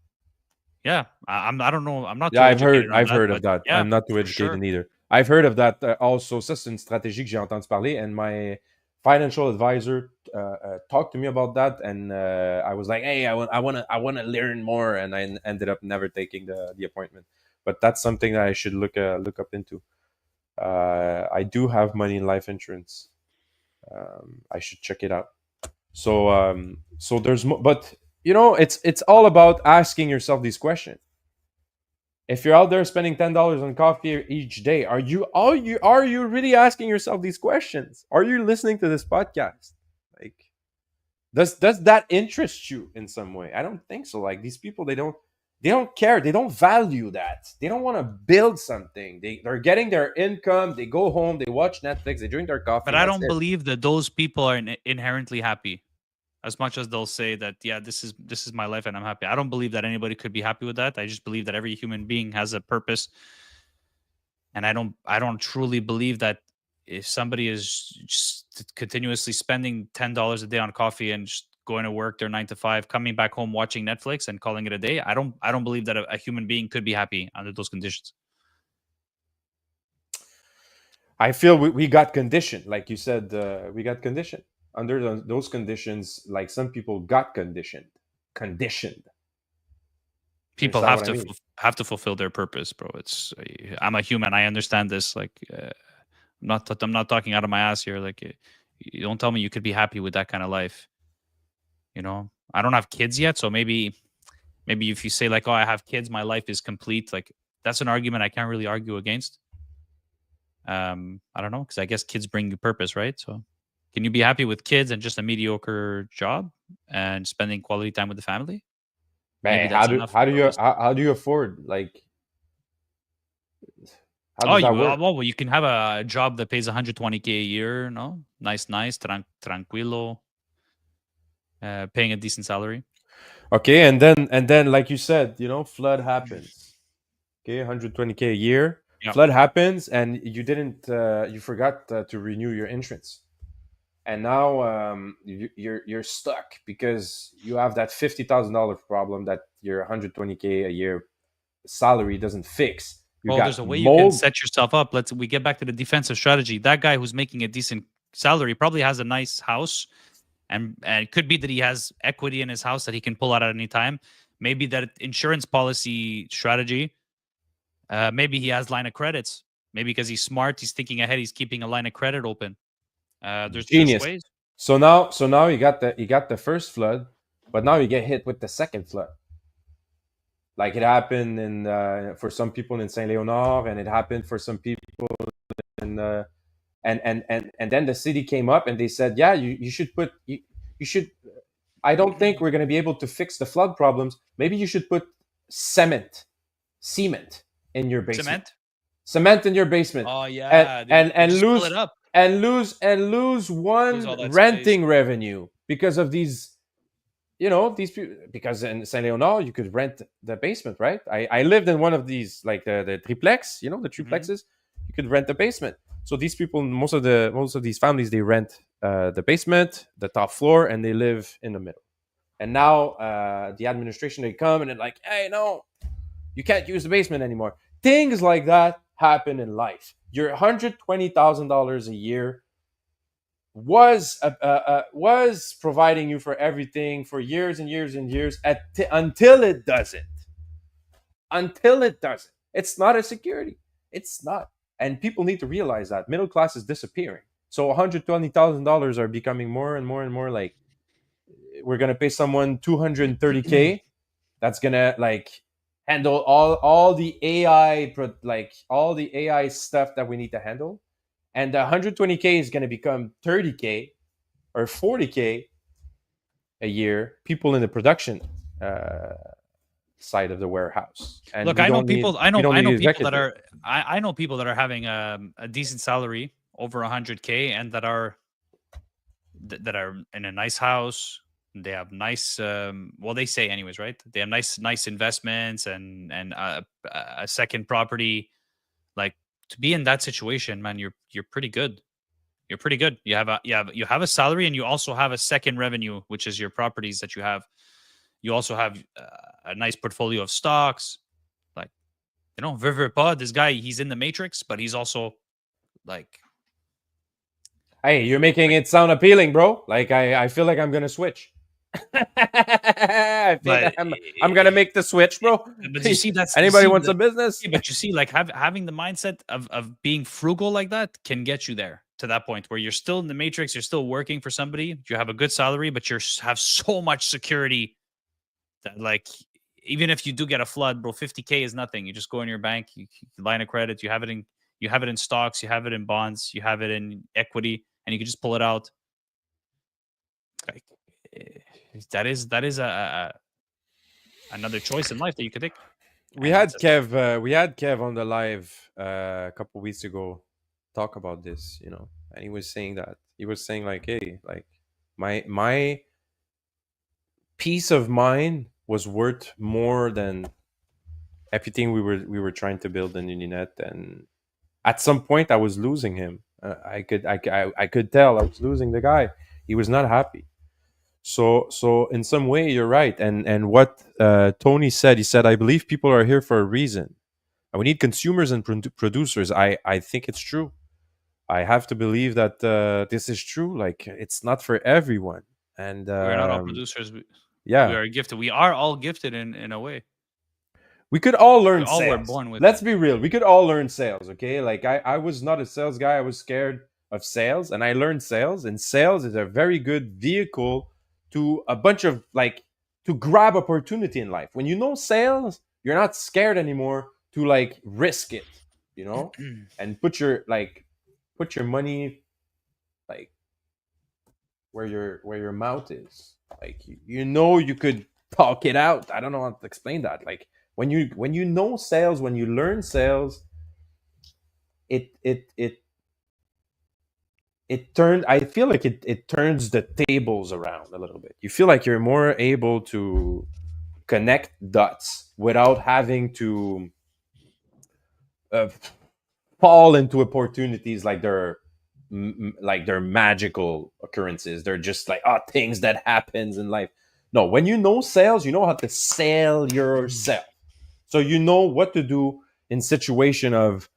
Yeah, I don't know. I'm not Yeah, too I've educated heard on I've that, heard of but that. yeah, I'm not too for educated sure. either. I've heard of that also. Ça, c'est une stratégie que j'ai entendu parler, and my financial advisor talked to me about that, and I was like, "Hey, I want to learn more," and I ended up never taking the appointment. But that's something that I should look up into. I do have money in life insurance. I should check it out. So but it's all about asking yourself these questions. If you're out there spending $10 on coffee each day, are you really asking yourself these questions? Are you listening to this podcast? Like, does that interest you in some way? I don't think so. Like these people, they don't care. They don't value that. They don't want to build something. They're getting their income. They go home. They watch Netflix. They drink their coffee, But and I that's don't it. believe that those people are inherently happy. As much as they'll say that, yeah, this is my life and I'm happy. I don't believe that anybody could be happy with that. I just believe that every human being has a purpose, and I don't truly believe that if somebody is just continuously spending $10 a day on coffee and just going to work their 9 to 5, coming back home watching Netflix and calling it a day, I don't believe that a human being could be happy under those conditions. I feel we got conditioned, like you said. We got conditioned under those conditions. Like some people got conditioned. You People understand have what I to mean? have to fulfill their purpose, bro. I'm a human. I understand this. Like I'm not talking out of my ass here. Like you don't tell me you could be happy with that kind of life. I don't have kids yet, so maybe if you say like, oh, I have kids, my life is complete. Like that's an argument I can't really argue against. I don't know, because I guess kids bring you purpose, right? So can you be happy with kids and just a mediocre job and spending quality time with the family? Maybe Man, that's enough purpose. how do you afford, like, how Oh, does that work? well, you can have a job that pays 120K a year, no? Nice, tranquilo, paying a decent salary. Okay, and then like you said, flood happens. Okay, 120K a year. Yeah. Flood happens, and you forgot to renew your insurance, and now you're stuck because you have that $50,000 problem that your 120K a year salary doesn't fix. You Well, there's got a way you can mold. set yourself up. We get back to the defensive strategy. That guy who's making a decent salary probably has a nice house, and it could be that he has equity in his house that he can pull out at any time. Maybe that insurance policy strategy. Maybe he has line of credits. Maybe because he's smart, he's thinking ahead. He's keeping a line of credit open. There's Genius. ways. So now you got the first flood, but now you get hit with the second flood. Like it happened for some people in Saint Leonard, and it happened for some people people in and then the city came up and they said, yeah, you should put you should. I don't think we're going to be able to fix the flood problems. Maybe you should put cement in your basement, Cement. cement in your basement, Oh and yeah, and you and just fill it lose up. and lose Lose one all that space. renting revenue because of these. These people, because in Saint Leonard you could rent the basement, right? I lived in one of these, like the triplex, the Hmm. triplexes. You could rent the basement. So these people, most of these families, they rent the basement, the top floor, and they live in the middle. And now the administration, they come and they're like, hey, no, you can't use the basement anymore. Things like that happen in life. Your $120,000 a year was providing you for everything for years and years and years until it doesn't. Until it doesn't. It's not a security. It's not. And people need to realize that middle class is disappearing. So $120,000 are becoming more and more and more like, we're gonna pay someone 230K. That's gonna like handle all the AI like all the AI stuff that we need to handle. And the 120K is gonna become 30K or 40K a year. People in the production uh, side of the warehouse, and Look, we I know don't need people. I we know. don't I need know people that executive. are. I know people that are having a decent salary over 100K and that are in a nice house. They have nice. Well, they say anyways, right? They have nice investments and a second property. Like, to be in that situation, man, you're pretty good. You're pretty good. You have a salary, and you also have a second revenue, which is your properties that you have. You also have a nice portfolio of stocks. Like, Viver this guy, he's in the Matrix, but he's also like Hey, you're making like it sound appealing, bro. Like I feel like I'm gonna switch. I feel but like I'm gonna make the switch, bro. but you see that's you Anybody see wants a the business? but you see, like, having the mindset of being frugal like that can get you there to that point where you're still in the Matrix, you're still working for somebody, you have a good salary, but you have so much security that, like, even if you do get a flood, bro, 50K is nothing. You just go in your bank, you line of credit, you have it in stocks, you have it in bonds, you have it in equity, and you can just pull it out. Like, eh, that is another choice in life that you could take, We and had it's a Kev. We had Kev on the live a couple weeks ago, talk about this. And he was saying that like, hey, like my peace of mind was worth more than everything we were trying to build in Uninet. And at some point, I was losing him. I could tell I was losing the guy. He was not happy. So in some way, you're right. And what Tony said, he said, I believe people are here for a reason. And we need consumers and producers. I think it's true. I have to believe that this is true. Like, it's not for everyone. And we're not all producers. We yeah, are gifted. We are all gifted in a way. we could all We learn all were sales. born with Let's it. be real. We could all learn sales, okay? Like, I was not a sales guy. I was scared of sales, and I learned sales. And sales is a very good vehicle to a bunch of, like, to grab opportunity in life. When you know sales, you're not scared anymore to, like, risk it, and put your money, like, where your mouth is. Like, you could talk it out. I don't know how to explain that. Like, when you know sales, when you learn sales, it turned I feel like it turns the tables around a little bit. You feel like you're more able to connect dots without having to uh, fall into opportunities like they're magical occurrences. They're just like, things that happens in life. No, when you know sales, you know how to sell yourself. So you know what to do in situation of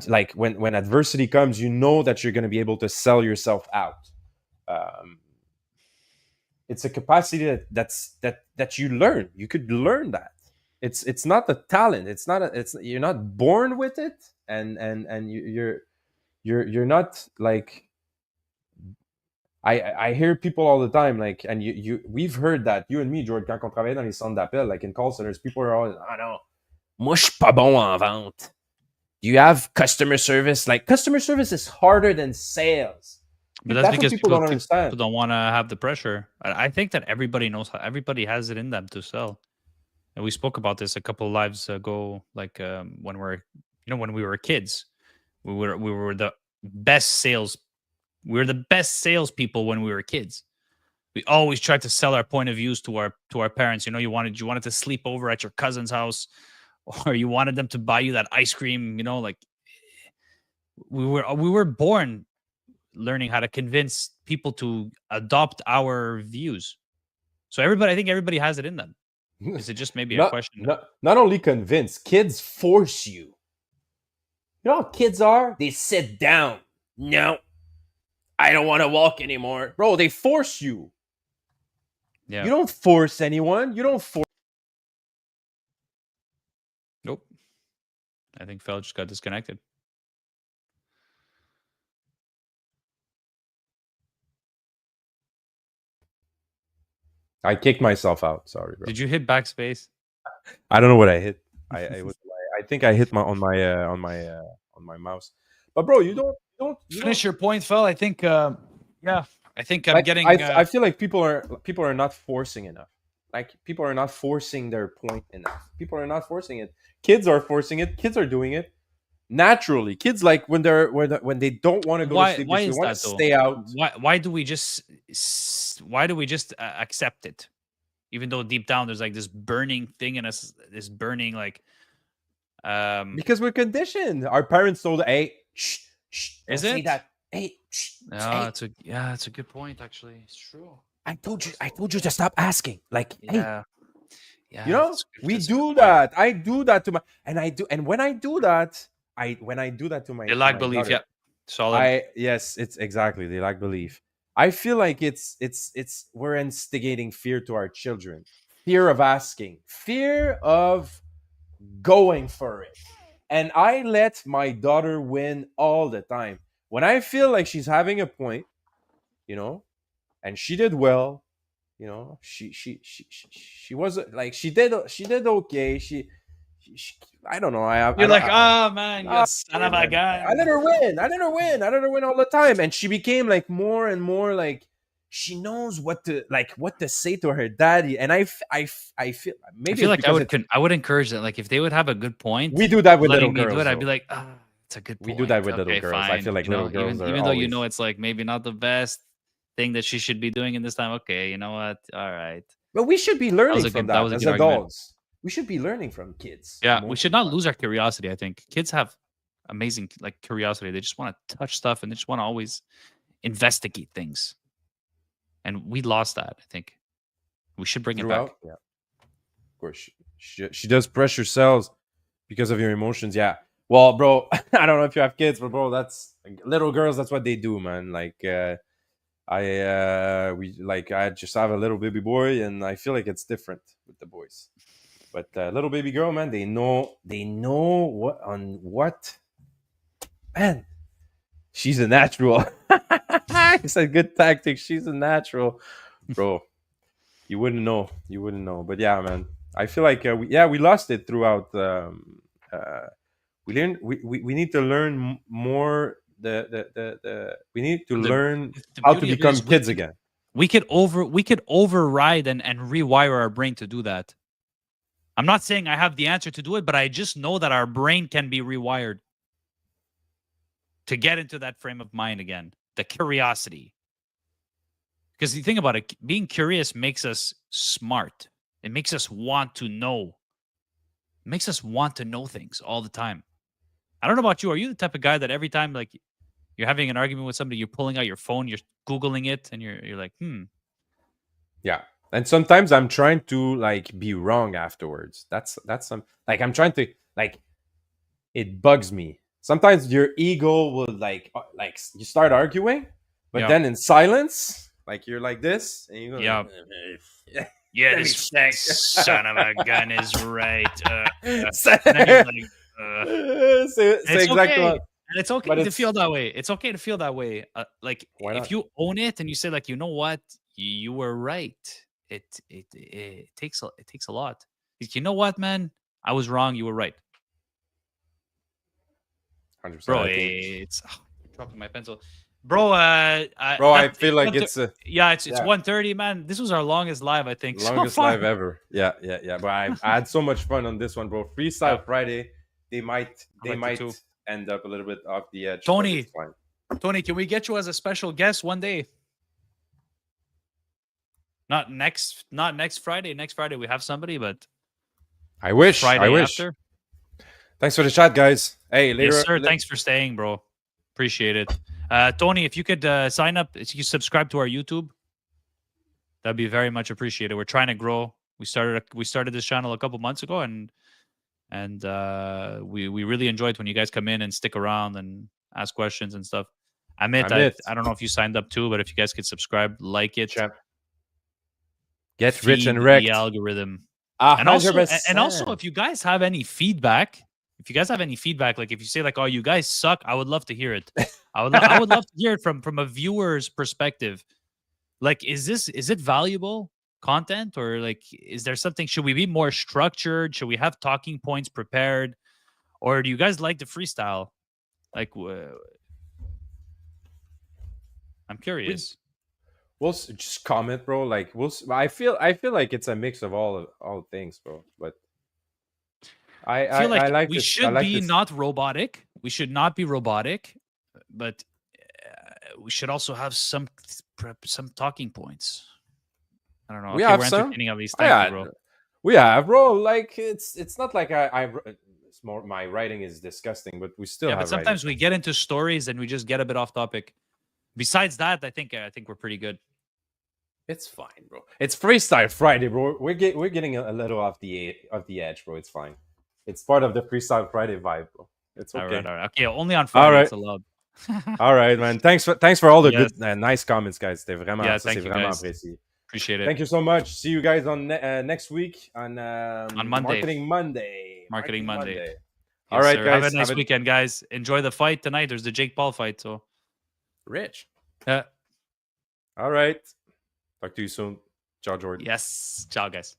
like when adversity comes. You know that you're going to be able to sell yourself out. Um, it's a capacity that you learn. You could learn that. It's not a talent. It's not a, it's You're not born with it, and you're not like, I hear people all the time, like, and we've heard that, you and me, George, quand on travaillait dans les centres d'appel, like in call centers, people are always, ah non, moi je suis pas bon en vente. Do you have customer service? Like customer service is harder than sales. But that's That's what because people don't understand. people don't want to have the pressure. I think that everybody knows how everybody has it in them to sell. And we spoke about this a couple of lives ago, like when when we were kids, we were the best sales. We were the best salespeople when we were kids. We always tried to sell our point of views to our parents. You wanted to sleep over at your cousin's house, or you wanted them to buy you that ice cream. Like we were born learning how to convince people to adopt our views. So I think everybody has it in them. Is it just maybe a question? Not only convince, kids force you. You know how kids are? They sit down. No, I don't want to walk anymore. Bro, they force you. Yeah. You don't force anyone. You don't force. Nope. I think Fel just got disconnected. I kicked myself out. Sorry, bro. Did you hit backspace? I don't know what I hit. I think I hit on my mouse. But bro, you don't Finish your point, Fel. I think. Yeah. I think I'm like getting. I feel like people are not forcing enough. Like people are not forcing their point enough. People are not forcing it. Kids are forcing it. Kids are doing it naturally. Kids like when they don't want to go to Why? sleep, Why they is want to that though? stay out. Why do we just? Why do we just accept it? Even though deep down there's like this burning thing in us, this burning like. Because we're conditioned. Our parents told, "Hey, shh, shh, don't Is say it? that. Hey, shh, No, hey, it's a good point. Actually, it's true. I told you to stop asking. Like, hey, Yeah. you Yeah, know, we that's a good do point. that. I do that to my, and when I do that, when I do that to They to lack my belief. daughter, Yeah. Solid. yes, it's exactly they lack belief. I feel like it's we're instigating fear to our children, fear of asking, fear of going for it, and I let my daughter win all the time. When I feel like she's having a point, you know, and she did well, she was like she did okay. She I don't know. I You're don't. like, oh man, you Ah, son yeah, of a man. I let gun. her win. I let her win. I let her win all the time, and she became like more and more like she knows what to say to her daddy. And I feel I maybe feel it's like I because would it's I would encourage that. Like if they would have a good we point do that with little letting me do it, girls I'd be though. like, ah, it's a good We do that point. with little Okay, girls. I fine. feel like little girls Even are even though always. it's like maybe not the best thing that she should be doing in this time. Okay, you know what? All right. But we should be That was learning a from good that that was a as good argument. adults. We should be learning from kids Yeah, we most should of the not time. lose our curiosity, I think. Kids have amazing like curiosity. They just want to touch stuff and they just want to always investigate things. And we lost that, I think. We should bring it back. Throughout, yeah, of course, she does pressure cells because of your emotions. Yeah. Well, bro, I don't know if you have kids, but bro, that's like, little girls. That's what they do, man. Like, I just have a little baby boy, and I feel like it's different with the boys. But little baby girl, man, they know what, man. She's a natural. It's a good tactic. She's a natural, bro. You wouldn't know. You wouldn't know. But yeah, man. I feel like we lost it throughout. We need to learn more. We need to The learn the how to beauty of it become is we kids can again. we could override and rewire our brain to do that. I'm not saying I have the answer to do it, but I just know that our brain can be rewired to get into that frame of mind again. The curiosity. Because you think about it, being curious makes us smart. It makes us want to know. It makes us want to know things all the time. I don't know about you. Are you the type of guy that every time like you're having an argument with somebody, you're pulling out your phone, you're Googling it, and you're like, Yeah. And sometimes I'm trying to like be wrong afterwards. That's some like I'm trying to like it bugs me. Sometimes your ego will like you start arguing, but yeah, then in silence, like you're like this, and you go yeah, like, yeah, let me this check. son of a gun is right. say, And then you're like, and say it's exactly okay. what, And it's okay but to it's feel that way. It's okay to feel that way. Like why if not? you own it and you say, like, you know what, you were right. It takes a lot. Like, you know what, man, I was wrong. You were right. 100%. Bro, I think, it's dropping my pencil. Bro, I feel like it's a it's yeah, 1:30, man. This was our longest live, I think, so longest far. live ever. Yeah. But I had so much fun on this one, bro. Freestyle Yeah, Friday, they might I liked it too. end up a little bit off the edge, but Tony, it's fine. Tony, can we get you as a special guest one day? Not next Friday. Next Friday we have somebody, but I wish. Friday after. Thanks for the chat, guys. Hey, later. Yes, sir. Thanks for staying, bro. Appreciate it. Tony, if you could sign up, if you subscribe to our YouTube, that'd be very much appreciated. We're trying to grow. We started this channel a couple months ago, and we really enjoyed when you guys come in and stick around and ask questions and stuff. Amit, I don't know if you signed up too, but if you guys could subscribe, like it, Get rich and wrecked. the algorithm. 100%. And also, if you guys have any feedback, like if you say like, "Oh, you guys suck," I would love to hear it. I would love to hear it from a viewer's perspective. Like, is it valuable content, or like, is there something? Should we be more structured? Should we have talking points prepared, or do you guys like the freestyle? Like, I'm curious. We'll just comment, bro. Like I feel like it's a mix of all things, bro. But I feel like I like we this. should be not robotic. We should not be robotic, but we should also have some talking points. I don't know. We okay, have we're some. entertaining at least. Thank you, bro. We have, bro. Like it's not like it's more my writing is disgusting, but we still have. But sometimes we get into stories and we just get a bit off topic. Besides that, I think we're pretty good. It's fine, bro. It's Freestyle Friday, bro. We're getting a little off the edge, bro. It's fine. It's part of the Freestyle Friday vibe, bro. It's okay. All right. Okay, only on Friday. Right. It's allowed. All right, man. Thanks for all the good, nice comments, guys. C'était vraiment, thank you, guys. Apprécié. Appreciate it. Thank you so much. See you guys on next week on Monday. Marketing Monday. Yes, all right, sir. guys. Have a nice weekend, guys. Enjoy the fight tonight. There's the Jake Paul fight. So, Rich. Yeah. All right. Talk to you soon. Ciao, Jordan. Yes. Ciao, guys.